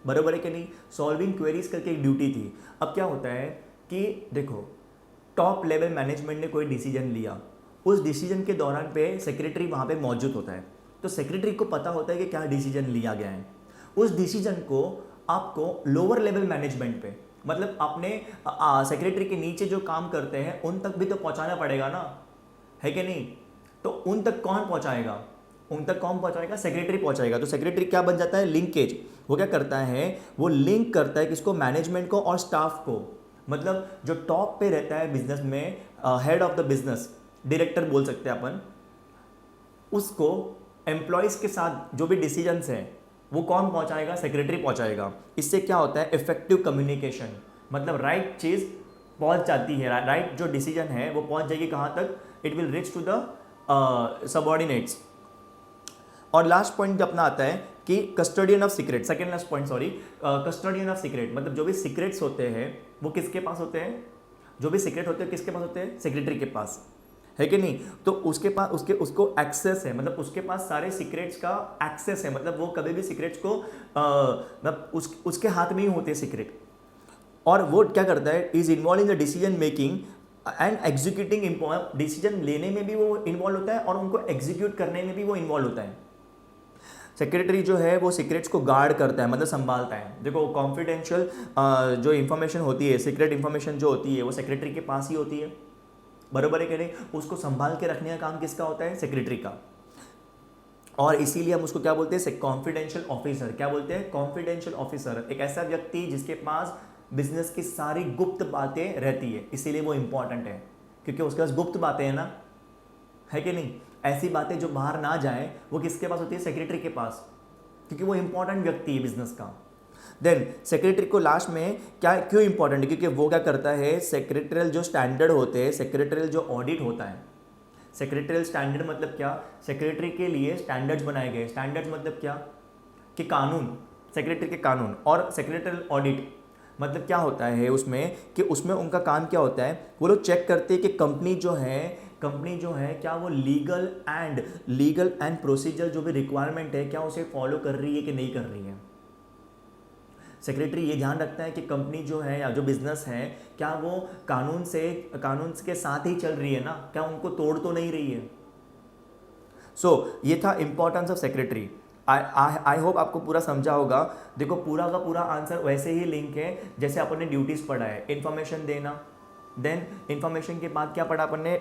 बराबर है कि नहीं? सॉल्विंग क्वेरीज करके एक ड्यूटी थी। अब क्या होता है कि देखो टॉप लेवल मैनेजमेंट ने कोई डिसीजन लिया, उस डिसीजन के दौरान पे सेक्रेटरी वहाँ पे मौजूद होता है, तो सेक्रेटरी को पता होता है कि क्या डिसीजन लिया गया है। उस डिसीजन को आपको लोअर लेवल मैनेजमेंट पे, मतलब अपने सेक्रेटरी के नीचे जो काम करते हैं उन तक भी तो पहुँचाना पड़ेगा ना, है कि नहीं? तो उन तक कौन पहुँचाएगा? उन तक कौन पहुँचाएगा? सेक्रेटरी पहुँचाएगा। तो सेक्रेटरी क्या बन जाता है? लिंकेज। वो क्या करता है? वो लिंक करता है किसको? मैनेजमेंट को और स्टाफ को। मतलब जो टॉप पे रहता है बिजनेस में, head of the business, director बोल सकते हैं अपन, उसको एम्प्लॉयज़ के साथ जो भी डिसीजंस हैं वो कौन पहुंचाएगा? सेक्रेटरी पहुंचाएगा। इससे क्या होता है? इफेक्टिव कम्युनिकेशन, मतलब राइट चीज़ पहुंच जाती है, राइट जो डिसीजन है वो पहुंच जाएगी कहाँ तक? It will reach to the subordinates. और लास्ट पॉइंट अपना आता है कि custodian of secret, second last point sorry, custodian of secret मतलब जो भी सीक्रेट्स होते हैं वो किसके पास होते हैं, जो भी सीक्रेट होते हैं किसके पास होते हैं, सेक्रेटरी के पास, है कि नहीं। तो उसके पास उसको एक्सेस है, मतलब उसके पास सारे सीक्रेट्स का एक्सेस है, मतलब वो कभी भी सीक्रेट्स को मतलब उसके हाथ में ही होते हैं सीक्रेट। और वो क्या करता है, is involve in the decision making and executing, decision लेने में भी वो इन्वॉल्व होता है और उनको एग्जीक्यूट करने में भी वो इन्वॉल्व होता है। सेक्रेटरी जो है वो सीक्रेट्स को गार्ड करता है, मतलब संभालता है। देखो कॉन्फिडेंशियल जो इन्फॉर्मेशन होती है, सीक्रेट इन्फॉर्मेशन जो होती है वो सेक्रेटरी के पास ही होती है, बराबर है कि नहीं। उसको संभाल के रखने का काम किसका होता है, सेक्रेटरी का। और इसीलिए हम उसको क्या बोलते हैं, कॉन्फिडेंशियल ऑफिसर। क्या बोलते हैं, कॉन्फिडेंशियल ऑफिसर, एक ऐसा व्यक्ति जिसके पास बिजनेस की सारी गुप्त बातें रहती है, इसीलिए वो इंपॉर्टेंट है, क्योंकि उसके पास गुप्त बातें हैं ना, है कि नहीं। ऐसी बातें जो बाहर ना जाए वो किसके पास होती है, सेक्रेटरी के पास, क्योंकि वो इंपॉर्टेंट व्यक्ति है बिजनेस का। देन सेक्रेटरी को लास्ट में क्या क्यों इंपॉर्टेंट है, क्योंकि वो क्या करता है, सेक्रेटरियल जो स्टैंडर्ड होते हैं, सेक्रेटरियल जो ऑडिट होता है, सेक्रेटरियल स्टैंडर्ड मतलब क्या, सेक्रेटरी के लिए स्टैंडर्ड्स बनाए गए। स्टैंडर्ड्स मतलब क्या, कि कानून, सेक्रेटरी के कानून। और सेक्रेटरियल ऑडिट मतलब क्या होता है उसमें, कि उसमें उनका काम क्या होता है, वो लोग चेक करते हैं कि कंपनी जो है क्या वो लीगल एंड प्रोसीजर जो भी रिक्वायरमेंट है क्या उसे फॉलो कर रही है कि नहीं कर रही है। सेक्रेटरी ये ध्यान रखता है कि कंपनी जो है या जो बिजनेस है क्या वो कानून के साथ ही चल रही है ना, क्या उनको तोड़ तो नहीं रही है। सो ये था इंपॉर्टेंस ऑफ सेक्रेटरी। आई होप आपको पूरा समझा होगा। देखो पूरा का पूरा आंसर वैसे ही लिंक है जैसे अपन ने ड्यूटीज पढ़ा है, इन्फॉर्मेशन देना, देन इन्फॉर्मेशन के बाद क्या पढ़ा अपन ने,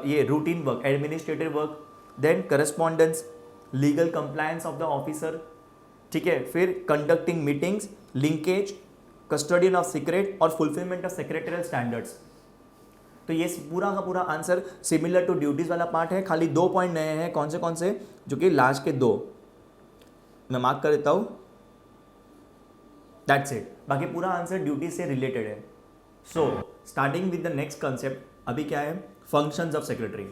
ये routine work, administrative work, then correspondence, legal compliance of the officer, ठीक है, फिर conducting meetings, linkage, custodian of secret और फुलफिलमेंट ऑफ सेक्रेटरियल स्टैंडर्ड्स। तो ये पूरा का पूरा आंसर सिमिलर टू ड्यूटीज वाला पार्ट है, खाली 2 पॉइंट नए हैं। कौन से, जो कि लास्ट के 2 मैं मार्क कर देता हूं, दैट्स इट। बाकी पूरा आंसर ड्यूटी से रिलेटेड है। So starting with the next concept, अभी क्या है, फंक्शंस ऑफ सेक्रेटरी।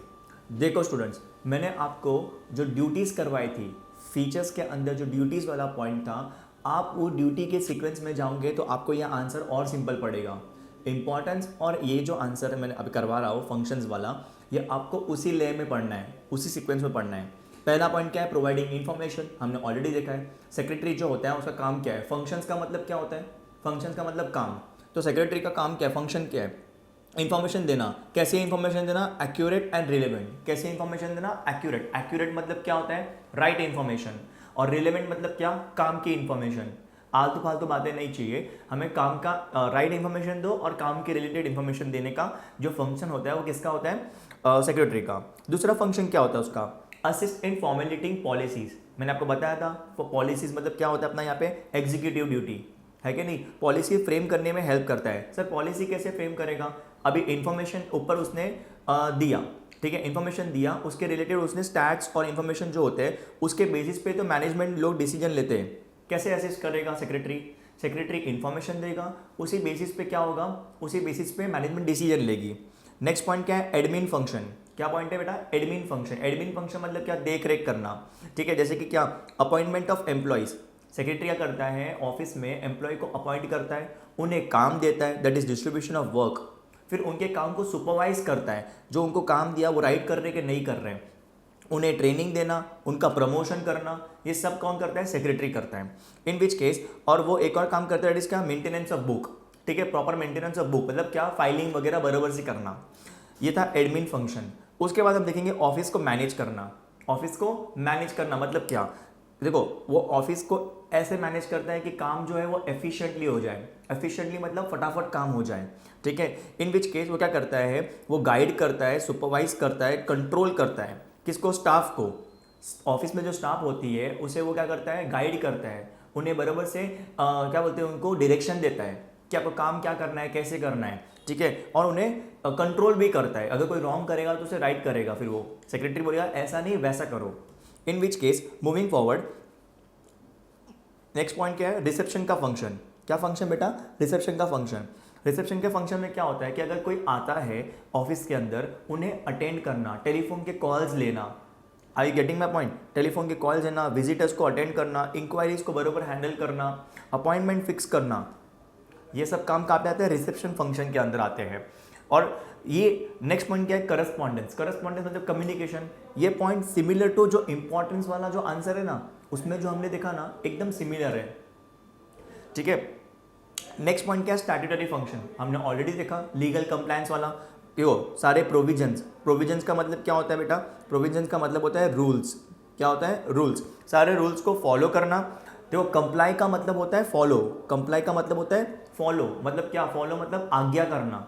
देखो स्टूडेंट्स, मैंने आपको जो ड्यूटीज करवाई थी, फीचर्स के अंदर जो ड्यूटीज वाला पॉइंट था, आप वो ड्यूटी के सीक्वेंस में जाओगे तो आपको यह आंसर और सिंपल पड़ेगा। इंपॉर्टेंस और ये जो आंसर है मैंने अभी करवा रहा हूँ फंक्शंस वाला, ये आपको उसी ले में पढ़ना है, उसी सीक्वेंस में पढ़ना है। पहला पॉइंट क्या है, प्रोवाइडिंग इन्फॉर्मेशन, हमने ऑलरेडी देखा है। सेक्रेटरी जो होता है उसका काम क्या है, फंक्शंस का मतलब क्या होता है, फंक्शंस का मतलब काम। तो सेक्रेटरी का काम क्या है, फंक्शन क्या है, इन्फॉर्मेशन देना। कैसे इन्फॉर्मेशन देना, एक्यूरेट एंड रिलेवेंट। कैसे इन्फॉर्मेशन देना, एक्यूरेट। एक्यूरेट मतलब क्या होता है, राइट इन्फॉर्मेशन। और रिलेवेंट मतलब क्या, काम की इन्फॉर्मेशन। आलतू फालतू बातें नहीं चाहिए हमें, काम का राइट इन्फॉर्मेशन दो और काम के रिलेटेड इन्फॉर्मेशन देने का जो फंक्शन होता है वो किसका होता है, सेक्रेटरी का। दूसरा फंक्शन क्या होता है उसका, असिस्ट इन फॉर्मुलेटिंग पॉलिसीज। मैंने आपको बताया था पॉलिसीज मतलब क्या होता है अपना यहाँ पे एग्जीक्यूटिव ड्यूटी, है कि नहीं। पॉलिसी फ्रेम करने में हेल्प करता है। सर पॉलिसी कैसे फ्रेम करेगा, अभी इन्फॉर्मेशन ऊपर उसने दिया, ठीक है, इन्फॉर्मेशन दिया, उसके रिलेटेड उसने स्टैट्स और इन्फॉर्मेशन जो होते हैं उसके बेसिस पे तो मैनेजमेंट लोग डिसीजन लेते हैं। कैसे असिस्ट करेगा सेक्रेटरी इन्फॉर्मेशन देगा, उसी बेसिस पे क्या होगा, उसी बेसिस पे मैनेजमेंट डिसीजन लेगी। नेक्स्ट पॉइंट क्या है, एडमिन फंक्शन। क्या पॉइंट है बेटा, एडमिन फंक्शन। एडमिन फंक्शन मतलब क्या, देख रेख करना, ठीक है। जैसे कि क्या, अपॉइंटमेंट ऑफ एम्प्लॉयज़। सेक्रेटरी क्या करता है, ऑफिस में एम्प्लॉय को अपॉइंट करता है, उन्हें काम देता है, that is distribution of work. फिर उनके काम को सुपरवाइज करता है, जो उनको काम दिया वो राइट कर रहे कि नहीं कर रहे हैं, उन्हें ट्रेनिंग देना, उनका प्रमोशन करना, ये सब कौन करता है, सेक्रेटरी करता है। इन विच केस, और वो एक और काम करता है इसका मेंटेनेंस ऑफ बुक, ठीक है, प्रॉपर मेंटेनेंस ऑफ बुक मतलब क्या, फाइलिंग वगैरह बराबर से करना। ये था एडमिन फंक्शन। उसके बाद हम देखेंगे ऑफिस को मैनेज करना। ऑफिस को मैनेज करना मतलब क्या, देखो वो ऑफिस को ऐसे मैनेज करता है कि काम जो है वो एफिशिएंटली हो जाए। एफिशिएंटली मतलब फटाफट काम हो जाए, ठीक है। इन विच केस वो क्या करता है, वो गाइड करता है, सुपरवाइज करता है, कंट्रोल करता है, किसको, स्टाफ को। ऑफिस में जो स्टाफ होती है उसे वो क्या करता है, गाइड करता है, उन्हें बराबर से क्या बोलते हैं, उनको डायरेक्शन देता है कि आपको काम क्या करना है, कैसे करना है, ठीक है। और उन्हें कंट्रोल भी करता है, अगर कोई रॉन्ग करेगा तो उसे राइट करेगा, फिर वो सेक्रेटरी बोलेगा ऐसा नहीं वैसा करो। In which case, moving forward, next point क्या है, रिसेप्शन का फंक्शन। क्या फंक्शन बेटा, रिसेप्शन का फंक्शन। रिसेप्शन के फंक्शन में क्या होता है कि अगर कोई आता है ऑफिस के अंदर, उन्हें अटेंड करना, टेलीफोन के कॉल्स लेना, I you getting my point, telephone के कॉल्स लेना, विजिटर्स को अटेंड करना, इंक्वायरीज को बरोबर हैंडल करना, अपॉइंटमेंट फिक्स करना, ये सब काम कहाँ पे आते हैं, रिसेप्शन फंक्शन के अंदर आते हैं। और ये नेक्स्ट पॉइंट क्या है, करस्पॉन्डेंस। करस्पॉन्डेंस मतलब कम्युनिकेशन। ये पॉइंट सिमिलर टू जो इंपॉर्टेंस वाला जो आंसर है ना, उसमें जो हमने देखा ना, एकदम सिमिलर है, ठीक है। नेक्स्ट पॉइंट क्या है, स्टैट्यूटरी फंक्शन। हमने ऑलरेडी देखा लीगल कंप्लायंस वाला, यो सारे प्रोविजंस। प्रोविजंस का मतलब क्या होता है बेटा, प्रोविजंस का मतलब होता है रूल्स। क्या होता है, रूल्स। सारे रूल्स को फॉलो करना। देखो कंप्लाई का मतलब होता है फॉलो, कंप्लाई का मतलब होता है फॉलो, मतलब क्या, फॉलो मतलब आज्ञा करना,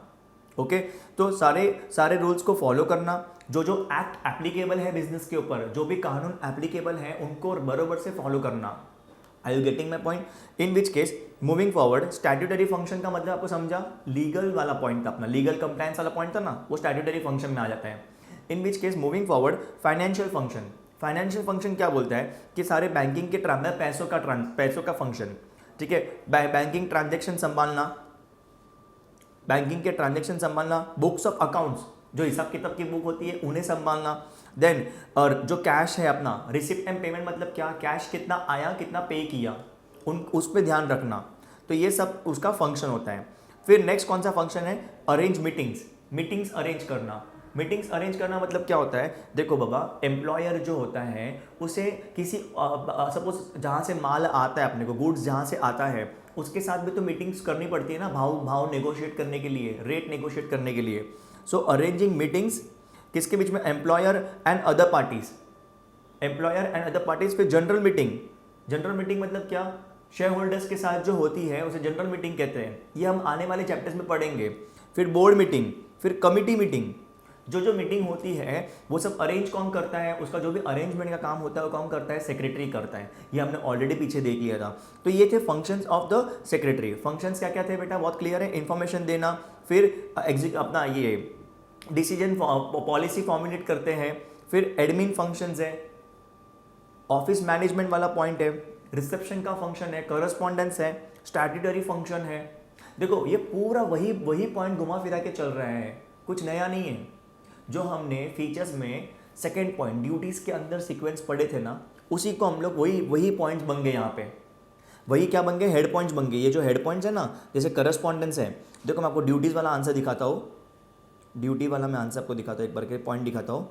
ओके। तो सारे रूल्स को फॉलो करना, जो एक्ट एप्लीकेबल है बिजनेस के ऊपर, जो भी कानून एप्लीकेबल है उनको बरोबर से फॉलो करना। I you getting my point? In which case moving forward, statutory function का मतलब आपको समझा, लीगल वाला पॉइंट था अपना, लीगल कंप्लायंस वाला पॉइंट था ना, वो स्टैट्यूटरी फंक्शन में आ जाता है। In which case moving forward, financial function. Financial function क्या बोलता है कि सारे बैंकिंग के पैसों का फंक्शन, ठीक है। बैंकिंग ट्रांजेक्शन संभालना, बैंकिंग के ट्रांजेक्शन संभालना, बुक्स ऑफ अकाउंट्स, जो हिसाब किताब की बुक होती है उन्हें संभालना। देन और जो कैश है अपना, रिसिप्ट एंड पेमेंट मतलब क्या, कैश कितना आया कितना पे किया, उस पर ध्यान रखना। तो ये सब उसका फंक्शन होता है। फिर नेक्स्ट कौन सा फंक्शन है, अरेंज मीटिंग्स। मीटिंग्स अरेंज करना। मीटिंग्स अरेंज करना मतलब क्या होता है, देखो बाबा, एम्प्लॉयर जो होता है उसे किसी सपोज जहाँ से माल आता है अपने को, गुड्स जहाँ से आता है, उसके साथ भी तो मीटिंग्स करनी पड़ती है ना, भाव नेगोशिएट करने के लिए, रेट नेगोशिएट करने के लिए। सो अरेंजिंग मीटिंग्स किसके बीच में, employer and other parties. Employer and other parties. फिर जनरल मीटिंग। जनरल मीटिंग मतलब क्या, शेयर होल्डर्स के साथ जो होती है उसे जनरल मीटिंग कहते हैं। ये हम आने वाले चैप्टर्स में पढ़ेंगे। फिर बोर्ड मीटिंग, फिर कमिटी मीटिंग। जो मीटिंग होती है वो सब अरेंज कौन करता है, उसका जो भी अरेंजमेंट का काम होता है वो कौन करता है, सेक्रेटरी करता है। ये हमने ऑलरेडी पीछे देख लिया था। तो ये थे functions of the secretary. Functions क्या क्या थे बेटा, बहुत क्लियर है, इन्फॉर्मेशन देना, फिर अपना ये डिसीजन पॉलिसी फॉर्मुलेट करते हैं, फिर एडमिन फंक्शंस है, ऑफिस मैनेजमेंट वाला पॉइंट है, रिसेप्शन का फंक्शन है, करस्पॉन्डेंस है, स्टैट्यूटरी फंक्शन है। देखो ये पूरा वही पॉइंट घुमा फिरा के चल रहा है, कुछ नया नहीं है। जो हमने फीचर्स में सेकेंड पॉइंट ड्यूटीज के अंदर सीक्वेंस पढ़े थे ना, उसी को हम लोग वही पॉइंट्स बन गए यहाँ पे। वही क्या बन गए, हेड पॉइंट्स बन गए। ये जो हेड पॉइंट्स है ना, जैसे करस्पॉन्डेंस है, देखो मैं आपको ड्यूटीज वाला आंसर दिखाता हूँ, ड्यूटी वाला मैं आंसर आपको दिखाता हूँ, एक बार के पॉइंट दिखाता हूँ।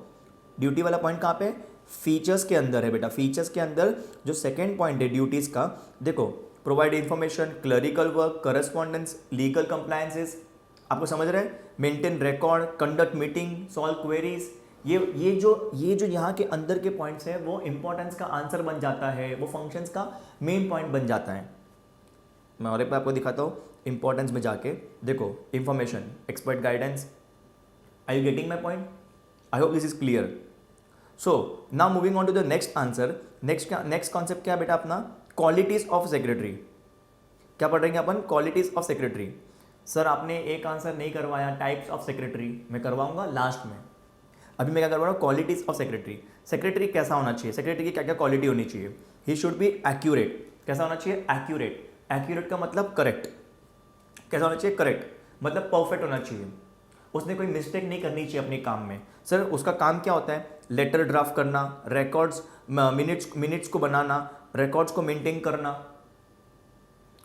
ड्यूटी वाला पॉइंट कहाँ पे, फीचर्स के अंदर है बेटा। फीचर्स के अंदर जो सेकेंड पॉइंट है ड्यूटीज का, देखो provide information, clerical work, correspondence, legal compliances, आपको समझ रहे हैं, maintain record, conduct meeting, solve queries. ये जो यहाँ के अंदर के पॉइंट्स है वो इंपॉर्टेंस का आंसर बन जाता है, वो फंक्शंस का मेन पॉइंट बन जाता है। मैं और एक बार आपको दिखाता हूँ इंपॉर्टेंस में जाके, देखो information, expert guidance. Are you getting my point? I hope this is clear. So now moving on to the next answer. Next concept क्या है बेटा अपना, क्वालिटीज ऑफ सेक्रेटरी। क्या पढ़ रहे हैं अपन, क्वालिटीज ऑफ सेक्रेटरी। सर आपने एक आंसर नहीं करवाया, टाइप्स ऑफ सेक्रेटरी, मैं करवाऊंगा लास्ट में। अभी मैं क्या करवा रहा हूँ, क्वालिटीज ऑफ सेक्रेटरी। सेक्रेटरी कैसा होना चाहिए, सेक्रेटरी की क्या क्या क्वालिटी होनी चाहिए, ही शुड बी एक्यूरेट। कैसा होना चाहिए, एक्यूरेट। एक्यूरेट का मतलब करेक्ट। कैसा होना चाहिए, करेक्ट, मतलब परफेक्ट होना चाहिए। उसने कोई मिस्टेक नहीं करनी चाहिए अपने काम में। सर उसका काम क्या होता है, लेटर ड्राफ्ट करना, रिकॉर्ड्स, मिनट्स को बनाना, रिकॉर्ड्स को मेंटेन करना,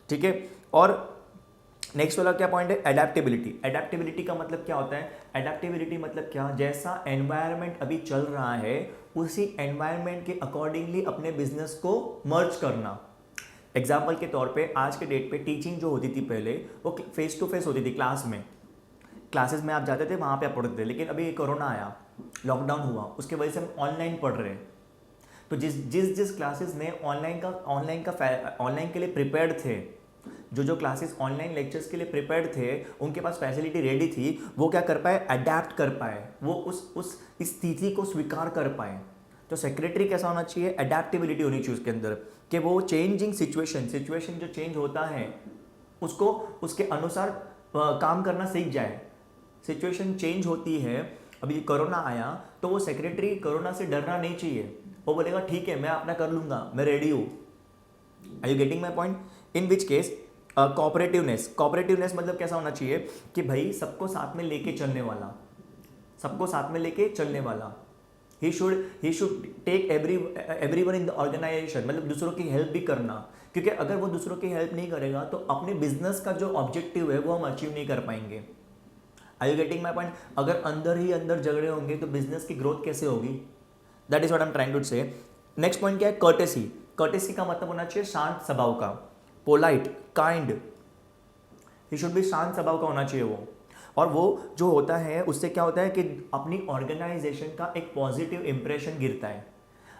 ठीक है। और नेक्स्ट वाला क्या पॉइंट है, एडेप्टेबिलिटी। एडेप्टेबिलिटी का मतलब क्या होता है, एडेप्टेबिलिटी मतलब क्या, जैसा एनवायरनमेंट अभी चल रहा है उसी एनवायरनमेंट के अकॉर्डिंगली अपने बिजनेस को मर्ज करना। एग्जाम्पल के तौर पे आज के डेट पे टीचिंग जो होती थी पहले वो फेस टू फेस होती थी, क्लास में, क्लासेस में आप जाते थे, वहाँ पे आप पढ़ते थे। लेकिन अभी कोरोना आया, लॉकडाउन हुआ, उसके वजह से हम ऑनलाइन पढ़ रहे हैं। तो जिस क्लासेस ने ऑनलाइन के लिए प्रिपेयर्ड थे, जो क्लासेस ऑनलाइन लेक्चर्स के लिए प्रिपेयर्ड थे, उनके पास फैसिलिटी रेडी थी, वो क्या कर पाए, अडेप्ट कर पाए, वो उस स्थिति को स्वीकार कर पाए। तो सेक्रेटरी कैसा होना चाहिए, अडेप्टेबिलिटी होनी चाहिए उसके अंदर, कि वो चेंजिंग सिचुएशन जो चेंज होता है उसको उसके अनुसार काम करना सीख जाए। सिचुएशन चेंज होती है, अभी कोरोना आया तो वो सेक्रेटरी कोरोना से डरना नहीं चाहिए, वो बोलेगा ठीक है मैं अपना कर लूँगा, मैं रेडी हूँ। Are you getting my point? In which case cooperativeness मतलब कैसा होना चाहिए कि भाई सबको साथ में लेके चलने वाला, सबको साथ में लेके चलने वाला। He should take everyone in the organisation, मतलब दूसरों की हेल्प भी करना, क्योंकि अगर वो दूसरों की हेल्प नहीं करेगा तो अपने बिजनेस का जो ऑब्जेक्टिव है वो हम अचीव नहीं कर पाएंगे। आई यू गेटिंग माई पॉइंट? अगर अंदर ही अंदर झगड़े होंगे तो बिजनेस की ग्रोथ कैसे होगी? That is what I am trying to say. Next point क्या है? कर्टेसी। कर्टेसी का मतलब होना चाहिए शांत स्वभाव का, पोलाइट, काइंड। ही शुड भी शांत स्वभाव का होना चाहिए वो। और वो जो होता है उससे क्या होता है कि अपनी ऑर्गेनाइजेशन का एक पॉजिटिव इंप्रेशन गिरता है।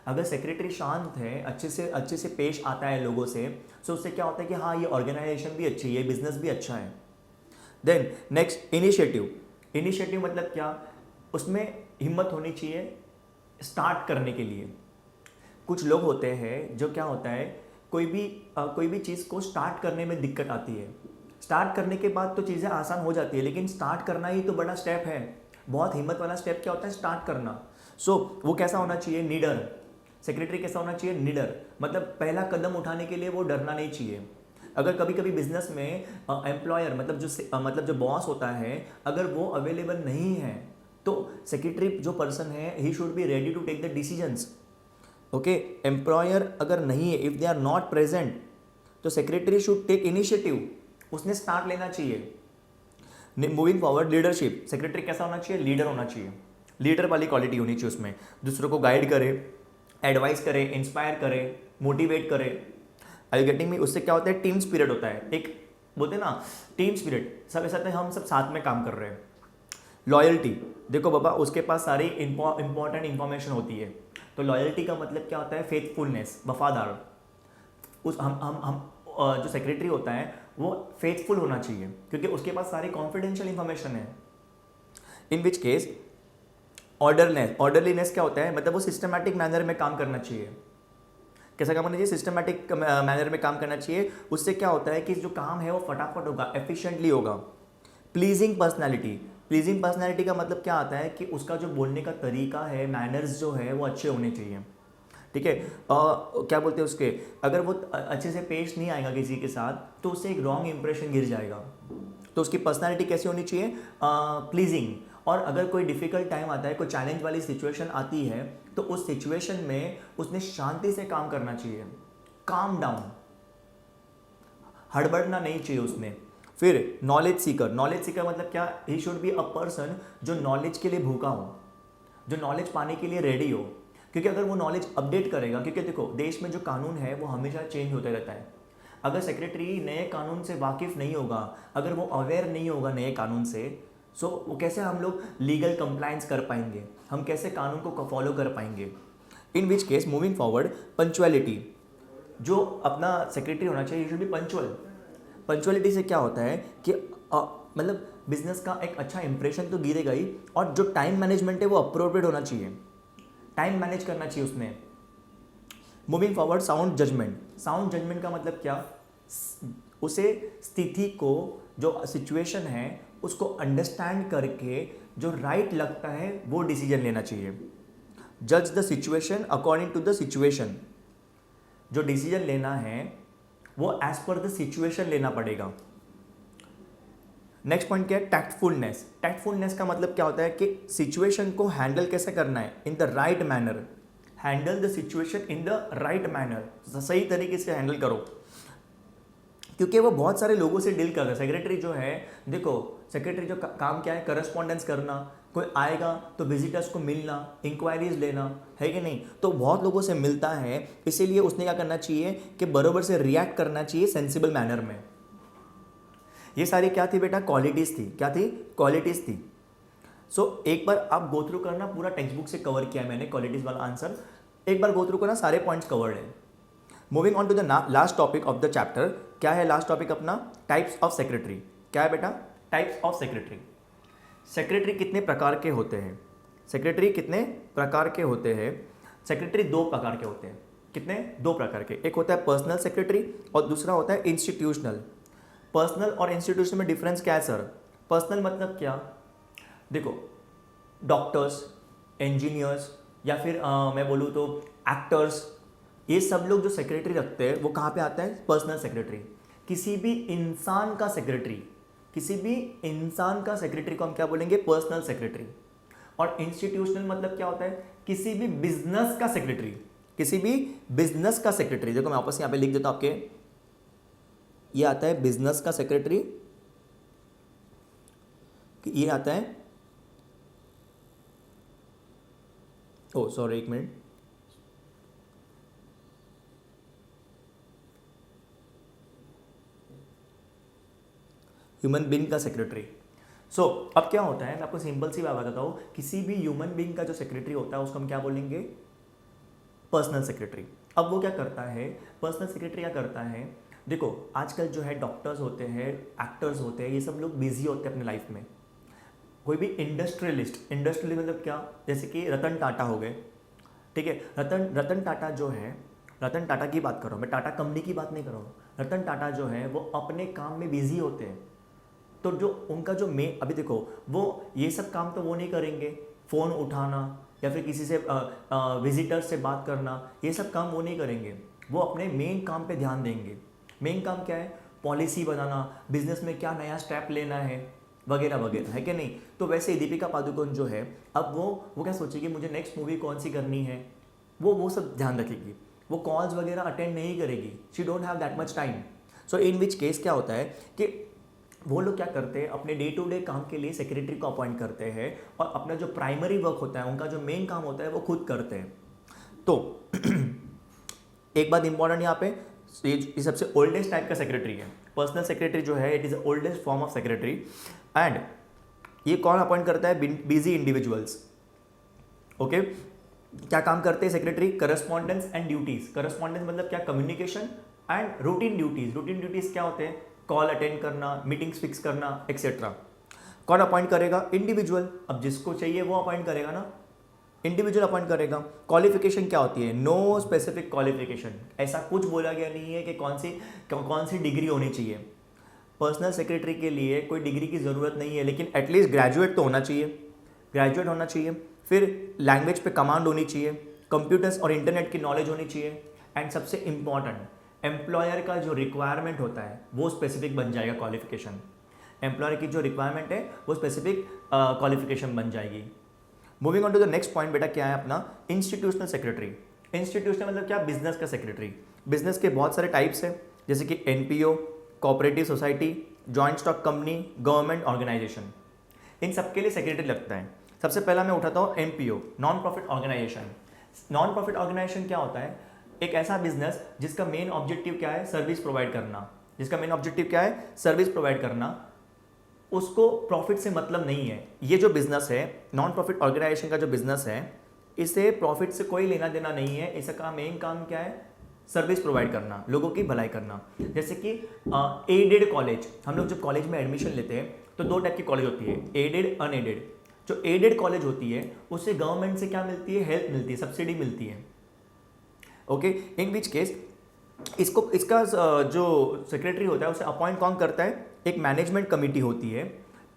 अगर सेक्रेटरी शांत है, अच्छे से पेश आता है लोगों से, तो उससे क्या होता है कि हाँ ये ऑर्गेनाइजेशन भी अच्छी है, बिजनेस भी अच्छा है। Then next initiative. इनिशिएटिव मतलब क्या? उसमें हिम्मत होनी चाहिए स्टार्ट करने के लिए। कुछ लोग होते हैं जो क्या होता है, कोई भी चीज़ को स्टार्ट करने में दिक्कत आती है। स्टार्ट करने के बाद तो चीज़ें आसान हो जाती है, लेकिन स्टार्ट करना ही तो बड़ा स्टेप है। बहुत हिम्मत वाला स्टेप क्या होता है? स्टार्ट करना। सो वो कैसा होना चाहिए? निडर। सेक्रेटरी कैसा होना चाहिए? निडर। मतलब पहला कदम उठाने के लिए वो डरना नहीं चाहिए। अगर कभी कभी बिजनेस में एम्प्लॉयर मतलब जो बॉस होता है, अगर वो अवेलेबल नहीं है तो सेक्रेटरी जो पर्सन है he should be ready to take the decisions. Okay, employer अगर नहीं है, if they are not present, तो सेक्रेटरी शुड टेक इनिशिएटिव, उसने स्टार्ट लेना चाहिए। Moving forward, leadership. सेक्रेटरी कैसा होना चाहिए? लीडर होना चाहिए। लीडर वाली क्वालिटी होनी चाहिए उसमें, दूसरों को गाइड करे, एडवाइस करे, इंस्पायर करे, मोटिवेट करे। I getting me? उससे क्या होता है? टीम स्पिरिट होता है। एक बोलते हैं ना टीम स्पिरिट, सब ऐसा है, हम सब साथ में काम कर रहे हैं। लॉयल्टी। देखो बाबा, उसके पास सारी इंपॉर्टेंट इंफॉर्मेशन होती है। तो लॉयल्टी का मतलब क्या होता है? फेथफुलनेस, वफादार। हम जो सेक्रेटरी होता है वो फेथफुल होना चाहिए, क्योंकि उसके पास सारी कॉन्फिडेंशियल इंफॉर्मेशन है। इन विच केस ऑर्डरलीनेस क्या होता है? मतलब वो सिस्टमैटिक मैनर में काम करना चाहिए। कैसा काम करना चाहिए? सिस्टमैटिक मैनर में काम करना चाहिए। उससे क्या होता है कि जो काम है वो फटाफट होगा, एफिशिएंटली होगा। Pleasing personality. प्लीजिंग पर्सनैलिटी का मतलब क्या आता है कि उसका जो बोलने का तरीका है, मैनर्स जो है वो अच्छे होने चाहिए। ठीक है, क्या बोलते हैं उसके, अगर वो अच्छे से पेश नहीं आएगा किसी के साथ तो उससे एक रॉन्ग इंप्रेशन गिर जाएगा। तो उसकी पर्सनैलिटी कैसी होनी चाहिए? प्लीजिंग। और अगर कोई डिफिकल्ट टाइम आता है, कोई चैलेंज वाली सिचुएशन आती है, तो उस सिचुएशन में उसने शांति से काम करना चाहिए, काम डाउन, हड़बड़ना नहीं चाहिए उसने। फिर नॉलेज सीकर। नॉलेज सीकर मतलब क्या? ही शुड बी अ पर्सन जो नॉलेज के लिए भूखा हो, जो नॉलेज पाने के लिए रेडी हो। क्योंकि अगर वो नॉलेज अपडेट करेगा, क्योंकि देखो देश में जो कानून है वो हमेशा चेंज होते रहता है। अगर सेक्रेटरी नए कानून से वाकिफ़ नहीं होगा, अगर वो अवेयर नहीं होगा नए कानून से, सो वो कैसे हम लोग लीगल कंप्लायंस कर पाएंगे, हम कैसे कानून को फॉलो कर पाएंगे। इन which case, moving forward, punctuality. जो अपना सेक्रेटरी होना चाहिए शुड बी पंचुअल। पंचुअलिटी से क्या होता है कि मतलब बिजनेस का एक अच्छा इंप्रेशन तो गिरेगा ही, और जो टाइम मैनेजमेंट है वो अप्रोप्रिएट होना चाहिए, टाइम मैनेज करना चाहिए उसने। Moving forward, sound judgement. Sound judgement का मतलब क्या? उसे स्थिति को, जो सिचुएशन है उसको अंडरस्टैंड करके जो राइट लगता है वो डिसीजन लेना चाहिए। जज the situation according to the situation. जो डिसीजन लेना है वो एज पर द सिचुएशन लेना पड़ेगा। नेक्स्ट पॉइंट क्या है? टैक्टफुलनेस। टैक्टफुलनेस का मतलब क्या होता है कि सिचुएशन को हैंडल कैसे करना है, in the right manner. Handle the situation in the right manner, सही तरीके से हैंडल करो, क्योंकि वो बहुत सारे लोगों से डील कर रहा है। सेक्रेटरी जो है, देखो सेक्रेटरी जो काम क्या है? करस्पॉन्डेंस करना, कोई आएगा तो विजिटर्स को मिलना, इंक्वायरीज लेना, है कि नहीं? तो बहुत लोगों से मिलता है, इसीलिए उसने क्या करना चाहिए कि बराबर से रिएक्ट करना चाहिए सेंसिबल मैनर में। ये सारी क्या थी बेटा? क्वालिटीज़ थी। क्या थी? क्वालिटीज़ थी। सो एक बार आप गो थ्रू करना, पूरा टेक्स्ट बुक से कवर किया है मैंने क्वालिटीज़ वाला आंसर, एक बार गो थ्रू करना, सारे पॉइंट्स कवर्ड है। Moving on to the last topic of the chapter. क्या है लास्ट टॉपिक अपना? Types of secretary. क्या है बेटा? Types of secretary. सेक्रेटरी कितने प्रकार के होते हैं? सेक्रेटरी कितने प्रकार के होते हैं? सेक्रेटरी दो प्रकार के होते हैं। कितने? दो प्रकार के। एक होता है पर्सनल सेक्रेटरी और दूसरा होता है इंस्टीट्यूशनल। पर्सनल और इंस्टीट्यूशनल में डिफरेंस क्या है सर? पर्सनल मतलब क्या? देखो, डॉक्टर्स, इंजीनियर्स, या फिर मैं बोलूँ तो एक्टर्स, ये सब लोग जो सेक्रेटरी रखते हैं वो कहाँ पे आता है? Personal secretary. किसी भी इंसान का सेक्रेटरी, किसी भी इंसान का सेक्रेटरी को हम क्या बोलेंगे? Personal secretary. और इंस्टीट्यूशनल मतलब क्या होता है? किसी भी बिजनेस का सेक्रेटरी, किसी भी बिजनेस का सेक्रेटरी। देखो मैं वापस यहां पे लिख देता हूं आपके, ये आता है बिजनेस का सेक्रेटरी, ये आता है, ओ सॉरी एक मिनट, ह्यूमन बीइंग का सेक्रेटरी। सो अब क्या होता है, मैं आपको सिंपल सी बात बताता हूँ, किसी भी ह्यूमन बीइंग का जो सेक्रेटरी होता है उसको हम क्या बोलेंगे? Personal secretary. अब वो क्या करता है? पर्सनल सेक्रेटरी क्या करता है? देखो आजकल जो है डॉक्टर्स होते हैं, एक्टर्स होते हैं, ये सब लोग बिजी होते हैं अपने लाइफ में। कोई भी इंडस्ट्रियलिस्ट, इंडस्ट्रियलिस्ट मतलब क्या? जैसे कि रतन टाटा हो गए, ठीक है। रतन टाटा जो है, रतन टाटा की बात कर रहा हूँ मैं, टाटा कंपनी की बात नहीं कर रहा हूँ। रतन टाटा जो है वो अपने काम में बिजी होते हैं, तो जो उनका जो अभी देखो वो ये सब काम तो वो नहीं करेंगे, फ़ोन उठाना या फिर किसी से विजिटर से बात करना, ये सब काम वो नहीं करेंगे। वो अपने मेन काम पे ध्यान देंगे। मेन काम क्या है? पॉलिसी बनाना, बिजनेस में क्या नया स्टेप लेना है, वगैरह वगैरह, है कि नहीं? तो वैसे ही दीपिका पादुकोण जो है, अब वो क्या सोचेगी मुझे नेक्स्ट मूवी कौन सी करनी है, वो सब ध्यान रखेगी। वो कॉल्स वगैरह अटेंड नहीं करेगी, she don't have that much time. So in which case क्या होता है कि वो लोग क्या करते हैं, अपने डे टू डे काम के लिए सेक्रेटरी को अपॉइंट करते हैं और अपना जो प्राइमरी वर्क होता है, उनका जो मेन काम होता है वो खुद करते हैं। तो एक बात इंपॉर्टेंट यहाँ पे, ये सबसे ओल्डेस्ट टाइप का सेक्रेटरी है। पर्सनल सेक्रेटरी जो है it is oldest form of secretary. And ये कौन अपॉइंट करता है? Busy individuals. ओके, क्या काम करते हैं secretary? Correspondence and duties. Correspondence मतलब क्या? Communication and routine duties. Routine duties क्या होते हैं? कॉल अटेंड करना, मीटिंग्स फिक्स करना, एक्सेट्रा। कौन अपॉइंट करेगा? इंडिविजुअल। अब जिसको चाहिए वो अपॉइंट करेगा ना, इंडिविजुअल अपॉइंट करेगा। क्वालिफिकेशन क्या होती है? नो स्पेसिफिक क्वालिफिकेशन, ऐसा कुछ बोला गया नहीं है कि कौन सी डिग्री होनी चाहिए। पर्सनल सेक्रेटरी के लिए कोई डिग्री की ज़रूरत नहीं है, लेकिन एटलीस्ट ग्रेजुएट तो होना चाहिए, ग्रेजुएट होना चाहिए। फिर लैंग्वेज पे कमांड होनी चाहिए, कंप्यूटर्स और इंटरनेट की नॉलेज होनी चाहिए। एंड सबसे इंपॉर्टेंट, एम्प्लॉयर का जो रिक्वायरमेंट होता है वो स्पेसिफिक बन जाएगा क्वालिफिकेशन। एम्प्लॉयर की जो रिक्वायरमेंट है वो स्पेसिफिक क्वालिफिकेशन बन जाएगी। Moving on to the next point बेटा, क्या है अपना? Institutional secretary. इंस्टीट्यूशनल मतलब क्या? बिजनेस का सेक्रेटरी। बिजनेस के बहुत सारे टाइप्स हैं, जैसे कि NPO, cooperative society, joint stock company, government organization. इन सबके लिए सेक्रेटरी लगता है। सबसे पहला मैं उठाता हूँ NPO, non profit organisation. Non profit organisation क्या होता है? एक ऐसा बिजनेस जिसका मेन ऑब्जेक्टिव क्या है? सर्विस प्रोवाइड करना। जिसका मेन ऑब्जेक्टिव क्या है? सर्विस प्रोवाइड करना। उसको प्रॉफिट से मतलब नहीं है। ये जो बिजनेस है, नॉन प्रॉफिट ऑर्गेनाइजेशन का जो बिजनेस है, इसे प्रॉफिट से कोई लेना देना नहीं है। इसका मेन काम क्या है? सर्विस प्रोवाइड करना, लोगों की भलाई करना। जैसे कि एडेड कॉलेज, हम लोग जब कॉलेज में एडमिशन लेते हैं तो दो टाइप की कॉलेज होती है, एडेड, अनएडेड। जो एडेड कॉलेज होती है उससे गवर्नमेंट से क्या मिलती है? हेल्प मिलती है, सब्सिडी मिलती है। ओके, इन विच केस इसका जो सेक्रेटरी होता है उसे अपॉइंट कौन करता है? एक मैनेजमेंट कमेटी होती है,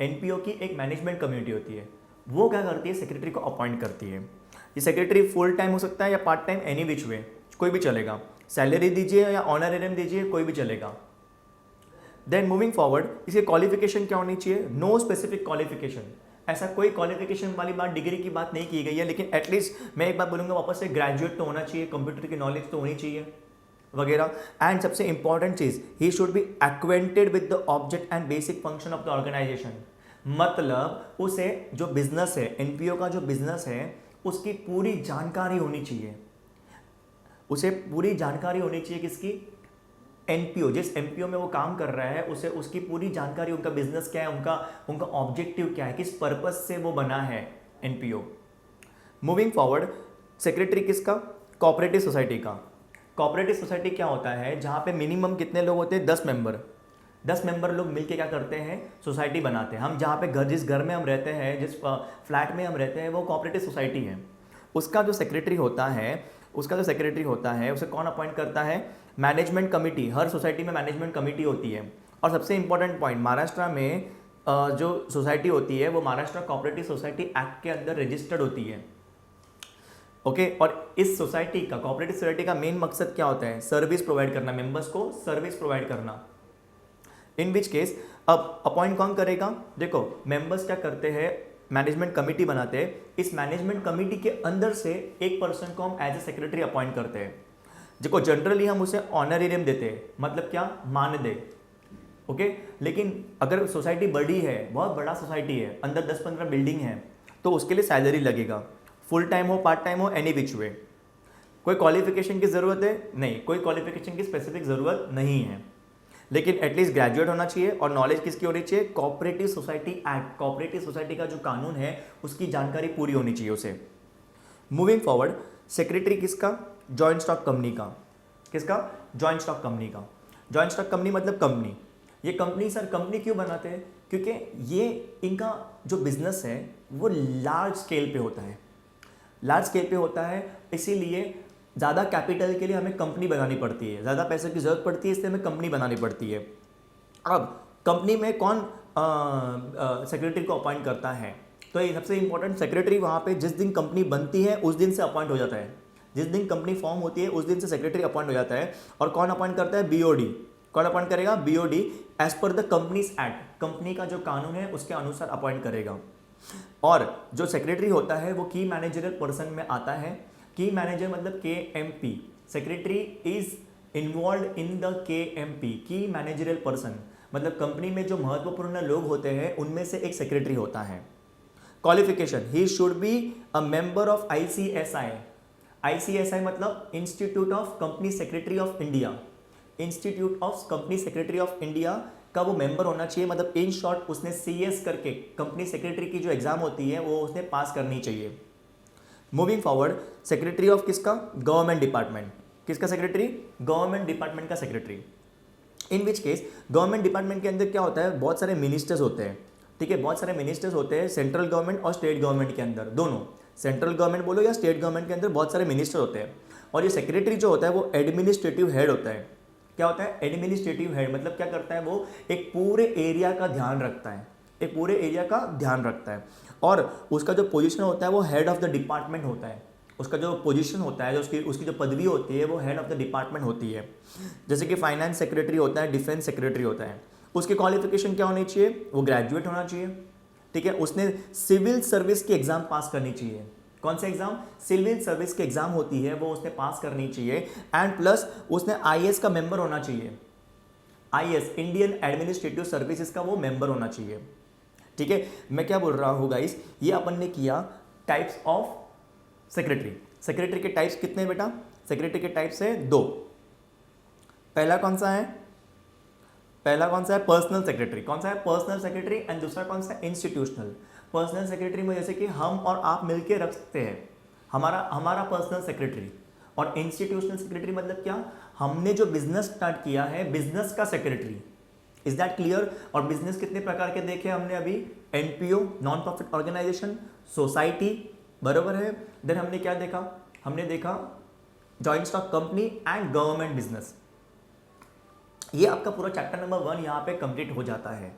एनपीओ की एक मैनेजमेंट कमेटी होती है, वो क्या करती है? सेक्रेटरी को अपॉइंट करती है। ये सेक्रेटरी फुल टाइम हो सकता है या पार्ट टाइम, एनी विच वे, कोई भी चलेगा। सैलरी दीजिए या ऑनरेरियम दीजिए, कोई भी चलेगा। देन मूविंग फॉरवर्ड, इसकी क्वालिफिकेशन क्या होनी चाहिए? No specific qualification. ऐसा कोई क्वालिफिकेशन वाली बात, डिग्री की बात नहीं की गई है, लेकिन एटलीस्ट मैं एक बात बोलूँगा वापस से, ग्रेजुएट तो होना चाहिए, कंप्यूटर की नॉलेज तो होनी चाहिए वगैरह। एंड सबसे इंपॉर्टेंट चीज, he should be acquainted with the object and basic function of the organisation. मतलब उसे जो बिजनेस है, एनपीओ का जो बिजनेस है, उसकी पूरी जानकारी होनी चाहिए। उसे पूरी जानकारी होनी चाहिए किसकी? एनपीओ, जिस एनपीओ में वो काम कर रहा है उसे उसकी पूरी जानकारी, उनका बिजनेस क्या है, उनका ऑब्जेक्टिव क्या है, किस पर्पज से वो बना है एनपीओ। मूविंग फॉरवर्ड, सेक्रेटरी किसका? कोऑपरेटिव सोसाइटी का। कोऑपरेटिव सोसाइटी क्या होता है? जहाँ पे मिनिमम कितने लोग होते हैं? 10 मेंबर। 10 मेंबर लोग मिलके क्या करते हैं? सोसाइटी बनाते हैं। हम जहाँ पे जिस घर में हम रहते हैं, जिस फ्लैट में हम रहते हैं, वो कोऑपरेटिव सोसाइटी है। उसका जो सेक्रेटरी होता है उसे कौन अपॉइंट करता है? Management committee. हर सोसाइटी में मैनेजमेंट कमिटी होती है। और सबसे इंपॉर्टेंट पॉइंट, महाराष्ट्र में जो सोसाइटी होती है वो महाराष्ट्र कोऑपरेटिव सोसाइटी एक्ट के अंदर रजिस्टर्ड होती है। ओके, और इस सोसाइटी का, कोऑपरेटिव सोसाइटी का मेन मकसद क्या होता है? सर्विस प्रोवाइड करना, मेंबर्स को सर्विस प्रोवाइड करना। इन विच केस अब अपॉइंट कौन करेगा? देखो मेंबर्स क्या करते हैं, मैनेजमेंट कमिटी बनाते हैं, इस मैनेजमेंट कमिटी के अंदर से एक पर्सन को हम एज ए सेक्रेटरी अपॉइंट करते हैं, देखो जनरली हम उसे ऑनरेरियम देते हैं, मतलब क्या, मानदेय, ओके। लेकिन अगर सोसाइटी बड़ी है, बहुत बड़ा सोसाइटी है, अंदर 10-15 बिल्डिंग है, तो उसके लिए सैलरी लगेगा, फुल टाइम हो पार्ट टाइम हो, एनी विच वे। कोई क्वालिफिकेशन की ज़रूरत है? नहीं, कोई क्वालिफिकेशन की स्पेसिफिक ज़रूरत नहीं है, लेकिन एटलीस्ट ग्रेजुएट होना चाहिए और नॉलेज किसकी होनी चाहिए? Cooperative society act, cooperative society का जो कानून है उसकी जानकारी पूरी होनी चाहिए उसे। मूविंग फॉरवर्ड, सेक्रेटरी किसका? जॉइंट स्टॉक कंपनी का। किसका? जॉइंट स्टॉक कंपनी का। जॉइंट स्टॉक कंपनी मतलब कंपनी। ये कंपनी सर कंपनी क्यों बनाते हैं? क्योंकि ये इनका जो बिजनेस है वो लार्ज स्केल पे होता है, लार्ज स्केल पे होता है, इसीलिए ज़्यादा कैपिटल के लिए हमें कंपनी बनानी पड़ती है, ज़्यादा पैसे की ज़रूरत पड़ती है, इसलिए हमें कंपनी बनानी पड़ती है। अब कंपनी में कौन सेक्रेटरी को अपॉइंट करता है? तो ये सबसे इंपॉर्टेंट, सेक्रेटरी वहाँ पे जिस दिन कंपनी बनती है उस दिन से अपॉइंट हो जाता है, जिस दिन कंपनी फॉर्म होती है उस दिन से सेक्रेटरी अपॉइंट हो जाता है। और कौन अपॉइंट करता है? बीओडी। कौन अपॉइंट करेगा? BOD, as per the companies act, company का जो कानून है उसके अनुसार अपॉइंट करेगा। और जो सेक्रेटरी होता है वो की मैनेजरल पर्सन में आता है। की मैनेजर मतलब KMP, secretary is involve in the KMP, की मैनेजरल पर्सन, मतलब कंपनी में जो महत्वपूर्ण लोग होते हैं उनमें से एक सेक्रेटरी होता है। Qualification, he should be a member of ICSI। ICSI मतलब institute of company secretary of India, institute of company secretary of India का वो मेंबर होना चाहिए। मतलब इन शॉर्ट उसने CS करके कंपनी सेक्रेटरी की जो एग्जाम होती है वो उसने पास करनी चाहिए। मूविंग फॉरवर्ड, सेक्रेटरी ऑफ किसका? Government department. किसका सेक्रेटरी? गवर्नमेंट डिपार्टमेंट का secretary. In which case government department के अंदर क्या होता है? बहुत सारे मिनिस्टर्स होते हैं, ठीक है, बहुत सारे मिनिस्टर्स होते हैं सेंट्रल गवर्नमेंट और स्टेट गवर्नमेंट के अंदर, दोनों, सेंट्रल गवर्नमेंट बोलो या स्टेट गवर्नमेंट के अंदर बहुत सारे मिनिस्टर होते हैं। और ये सेक्रेटरी जो होता है वो एडमिनिस्ट्रेटिव हेड होता है। क्या होता है? एडमिनिस्ट्रेटिव हेड, मतलब क्या करता है वो? एक पूरे एरिया का ध्यान रखता है, एक पूरे एरिया का ध्यान रखता है। और उसका जो पोजीशन होता है वो हेड ऑफ द डिपार्टमेंट होता है। उसका जो पोजीशन होता है, जो उसकी जो पदवी होती है वो हेड ऑफ द डिपार्टमेंट होती है। जैसे कि फाइनेंस सेक्रेटरी होता है, डिफेंस सेक्रेटरी होता है। उसकी क्वालिफिकेशन क्या होनी चाहिए? वो ग्रेजुएट होना चाहिए, ठीक है, उसने सिविल सर्विस की एग्जाम पास करनी चाहिए। कौन सा एग्जाम? सिविल सर्विस की एग्जाम होती है वो उसने पास करनी चाहिए। एंड प्लस उसने IAS का मेंबर होना चाहिए, IAS इंडियन एडमिनिस्ट्रेटिव सर्विसेज का वो मेंबर होना चाहिए, ठीक है। मैं क्या बोल रहा हूँ गाइस, ये अपन ने किया टाइप्स ऑफ सेक्रेटरी। सेक्रेटरी के टाइप्स कितने बेटा? सेक्रेटरी के टाइप्स है 2। पहला कौन सा है? पहला कौन सा है? Personal secretary. कौन सा है? Personal secretary. एंड दूसरा कौन सा? इंस्टीट्यूशनल। पर्सनल सेक्रेटरी में जैसे कि हम और आप मिलके रख सकते हैं, हमारा पर्सनल सेक्रेटरी। और इंस्टीट्यूशनल सेक्रेटरी मतलब क्या? हमने जो बिजनेस स्टार्ट किया है, बिजनेस का सेक्रेटरी। Is that clear? और बिजनेस कितने प्रकार के देखे हमने अभी? NPO, non profit organisation, society, बराबर है। देन हमने क्या देखा? हमने देखा joint stock company and government business. ये आपका पूरा चैप्टर नंबर 1 यहाँ पे कंप्लीट हो जाता है।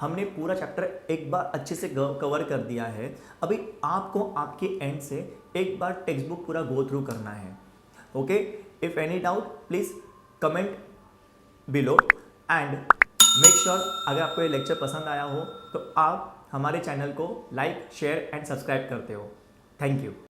हमने पूरा चैप्टर एक बार अच्छे से कवर कर दिया है। अभी आपको आपके एंड से एक बार टेक्स्ट बुक पूरा गो थ्रू करना है, okay. If any doubt please comment below and make sure अगर आपको ये लेक्चर पसंद आया हो तो आप हमारे चैनल को लाइक, शेयर एंड सब्सक्राइब करते हो। Thank you.